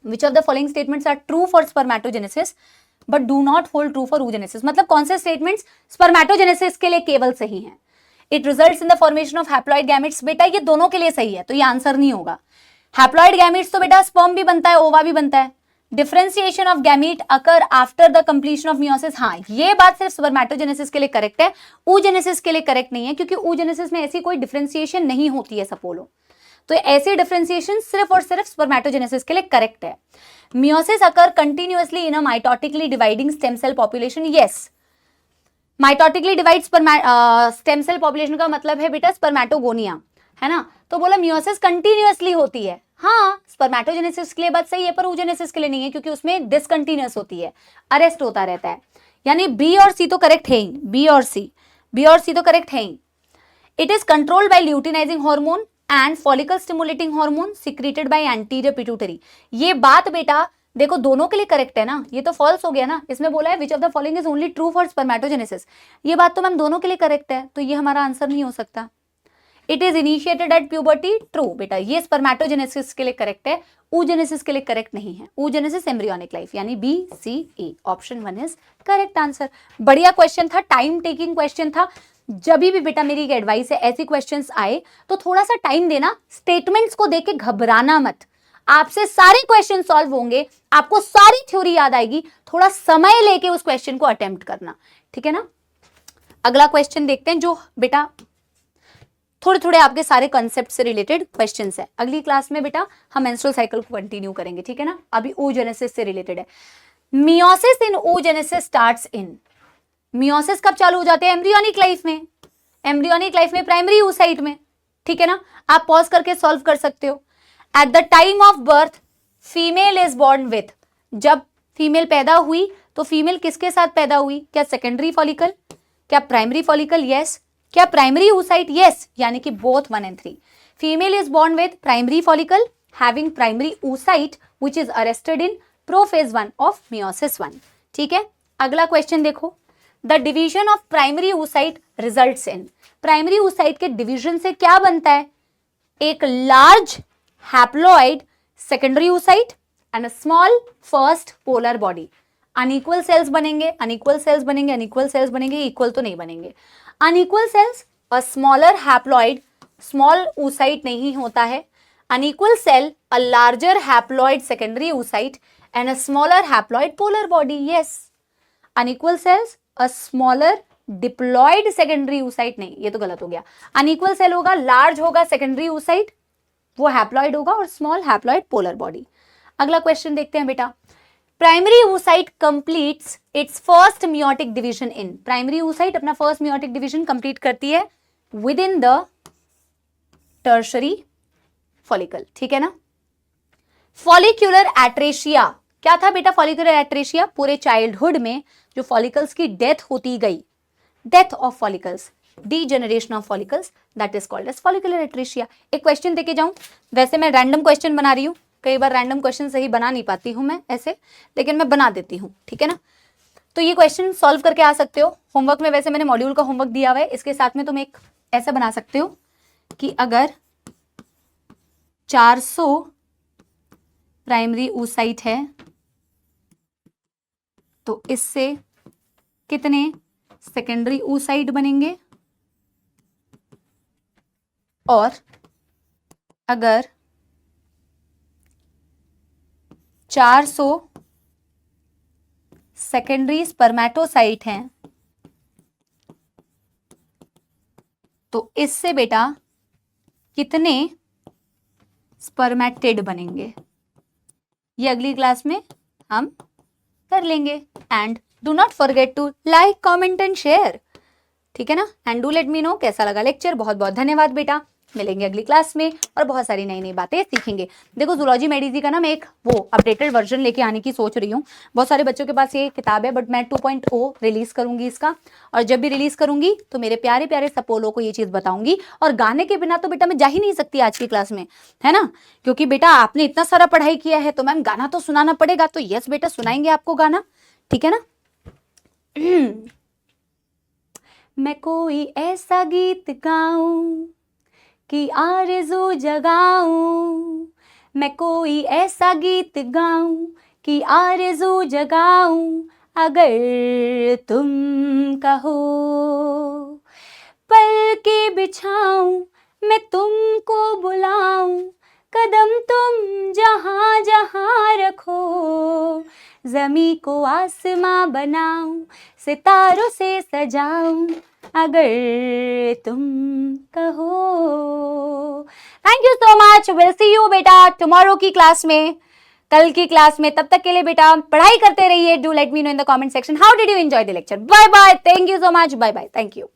which of the following statements are true for spermatogenesis but do not hold true for oogenesis। मतलब कौन से स्टेटमेंट्स स्पर्मेटोजेनेसिस के लिए केवल सही हैं? It results in the formation of haploid gametes. बेटा ये दोनों के लिए सही है, तो ये आंसर नहीं होगा। हैप्लॉइड गैमेट्स तो बेटा स्पर्म भी बनता है, ओवा भी बनता है। Differentiation of gamete occur after the completion of meiosis, हाँ ये बात सिर्फ स्पर्मेटोजेनेसिस के लिए करेक्ट है, oogenesis के लिए करेक्ट नहीं है, क्योंकि oogenesis में ऐसी कोई डिफरेंशिएशन नहीं होती है सपोलो। तो ऐसी डिफरेंशिएशन सिर्फ और सिर्फ स्पर्मेटोजेनेसिस के लिए करेक्ट है। Meiosis occur continuously in a mitotically dividing stem cell population. Yes, mitotically divide stem cell population का मतलब है बेटा स्पर्मेटोगोनिया, है ना। तो बोला मियोसिस कंटिन्यूअसली होती है। हाँ स्पर्मेटोजेनेसिस के लिए बात सही है, पर oogenesis के लिए नहीं है, क्योंकि उसमें डिसकंटिन्यूअस होती है, अरेस्ट होता रहता है। यानी बी और सी तो करेक्ट है ही, बी और सी तो करेक्ट है ही। It is controlled by luteinizing hormone and follicle stimulating hormone secreted by anterior pituitary. ये बात बेटा देखो दोनों के लिए करेक्ट है ना, ये तो फॉल्स हो गया ना, इसमें बोला है विच of the following is only true for spermatogenesis, ये बात तो मैम दोनों के लिए करेक्ट है, तो ये हमारा आंसर नहीं हो सकता। It is initiated at puberty, true बेटा, ये स्पर्मेटोजेनेसिस के लिए करेक्ट है, oogenesis के लिए करेक्ट नहीं है, oogenesis एम्ब्रियोनिक लाइफ, यानी B C A, option 1 is correct answer. बढ़िया क्वेश्चन था, टाइम टेकिंग क्वेश्चन था। जब भी बेटा मेरी एक एडवाइस है, ऐसी क्वेश्चंस आए तो थोड़ा सा टाइम देना, स्टेटमेंट्स को देख के घबराना मत, आपसे सारे क्वेश्चन सॉल्व होंगे, आपको सारी थ्योरी याद आएगी, थोड़ा समय लेके उस क्वेश्चन को अटेम्प्ट करना, ठीक है ना। अगला क्वेश्चन देखते हैं, जो बेटा थोड़े थोड़े आपके सारे कंसेप्ट से रिलेटेड क्वेश्चंस है। अगली क्लास में बेटा हम मेंस्ट्रुअल साइकिल को कंटिन्यू करेंगे, ठीक है ना। अभी oogenesis से रिलेटेड है। Meiosis in oogenesis starts in, meiosis कब चालू हो जाते हैं? एम्ब्रियोनिक लाइफ में, एम्ब्रियोनिक लाइफ में प्राइमरी oocyte में, ठीक है ना। आप पॉज करके सॉल्व कर सकते हो। At the time of birth female is born with, जब फीमेल पैदा हुई तो फीमेल किसके साथ पैदा हुई? क्या सेकेंडरी फॉलिकल, क्या प्राइमरी फॉलिकल? यस। क्या प्राइमरी oocyte? यस, यानी कि both 1 and 3। Female is born with primary follicle having primary oocyte which is arrested in prophase 1 of meiosis 1, ठीक है। अगला क्वेश्चन देखो, the division of primary oocyte results in, primary oocyte के division से क्या बनता है? एक large haploid secondary oocyte and a small first polar body. Unequal cells बनेंगे, अनइक्वल सेल्स बनेंगे, अनइक्वल सेल्स बनेंगे, इक्वल तो नहीं बनेंगे। Unequal cells, a smaller haploid, small oocyte नहीं होता है। Unequal cell, a larger haploid secondary oocyte and a smaller haploid polar body. Yes, unequal cells, a smaller diploid secondary oocyte, नहीं ये तो गलत हो गया। अनइक्वल सेल होगा, लार्ज होगा सेकेंडरी oocyte, वो हैप्लॉइड होगा, और स्मॉल हैप्लॉइड पोलर बॉडी। अगला क्वेश्चन देखते हैं बेटा, primary oocyte completes it's first meiotic division in, primary oocyte अपना फर्स्ट मियोटिक डिवीजन कंप्लीट करती है with in the tertiary follicle, ठीक है ना। फॉलिक्यूलर एट्रेशिया, क्या था बेटा फॉलिक्यूलर एट्रेशिया? पूरे चाइल्डहुड में जो फॉलिकल्स की डेथ होती गई, death of follicles, degeneration of follicles, that is called as follicular atresia. एक क्वेश्चन देके जाऊं, वैसे मैं रैंडम क्वेश्चन बना रही हूँ, कई बार रैंडम क्वेश्चन सही बना नहीं पाती हूँ मैं ऐसे, लेकिन मैं बना देती हूँ, ठीक है ना। तो ये क्वेश्चन सॉल्व करके आ सकते हो होमवर्क में, वैसे मैंने मॉड्यूल का होमवर्क दिया हुआ है, इसके साथ में तुम एक ऐसा बना सकते हो कि अगर 400 प्राइमरी oocyte है तो इससे कितने सेकेंडरी oocyte बनेंगे, और अगर 400 सेकेंडरी स्पर्मेटोसाइट हैं तो इससे बेटा कितने स्पर्मेटिड बनेंगे, ये अगली क्लास में हम कर लेंगे। And do not forget to like, comment and share, ठीक है ना। And do let me know कैसा लगा लेक्चर। बहुत बहुत धन्यवाद बेटा, मिलेंगे अगली क्लास में और बहुत सारी नई नई बातें सीखेंगे। देखो जूलॉजी मेडिजी का ना मैं एक वो अपडेटेड वर्जन लेके आने की सोच रही हूँ। बहुत सारे बच्चों के पास ये किताब है, बट मैं 2.0 रिलीज करूंगी इसका, और जब भी रिलीज करूंगी तो मेरे प्यारे प्यारे सपोलो को ये चीज बताऊंगी। और गाने के बिना तो बेटा मैं जा ही नहीं सकती आज की क्लास में, है ना, क्योंकि बेटा आपने इतना सारा पढ़ाई किया है तो मैम गाना तो सुनाना पड़ेगा। तो यस बेटा सुनाएंगे आपको गाना, ठीक है ना। मैं कोई ऐसा गीत गाऊं कि आरज़ू जगाऊं, मैं कोई ऐसा गीत गाऊं कि आरज़ू जगाऊं, अगर तुम कहो पलके बिछाऊं, मैं तुमको बुलाऊं, कदम तुम जहां जहां रखो, ज़मीं को आसमां बनाऊं, सितारों से सजाऊं, अगर तुम कहो। Thank you so much, will see you बेटा टुमारो की क्लास में, कल की क्लास में। तब तक के लिए बेटा पढ़ाई करते रहिए। Do let me know in the comment section how did you enjoy the lecture. Bye bye, thank you so much, bye bye, thank you.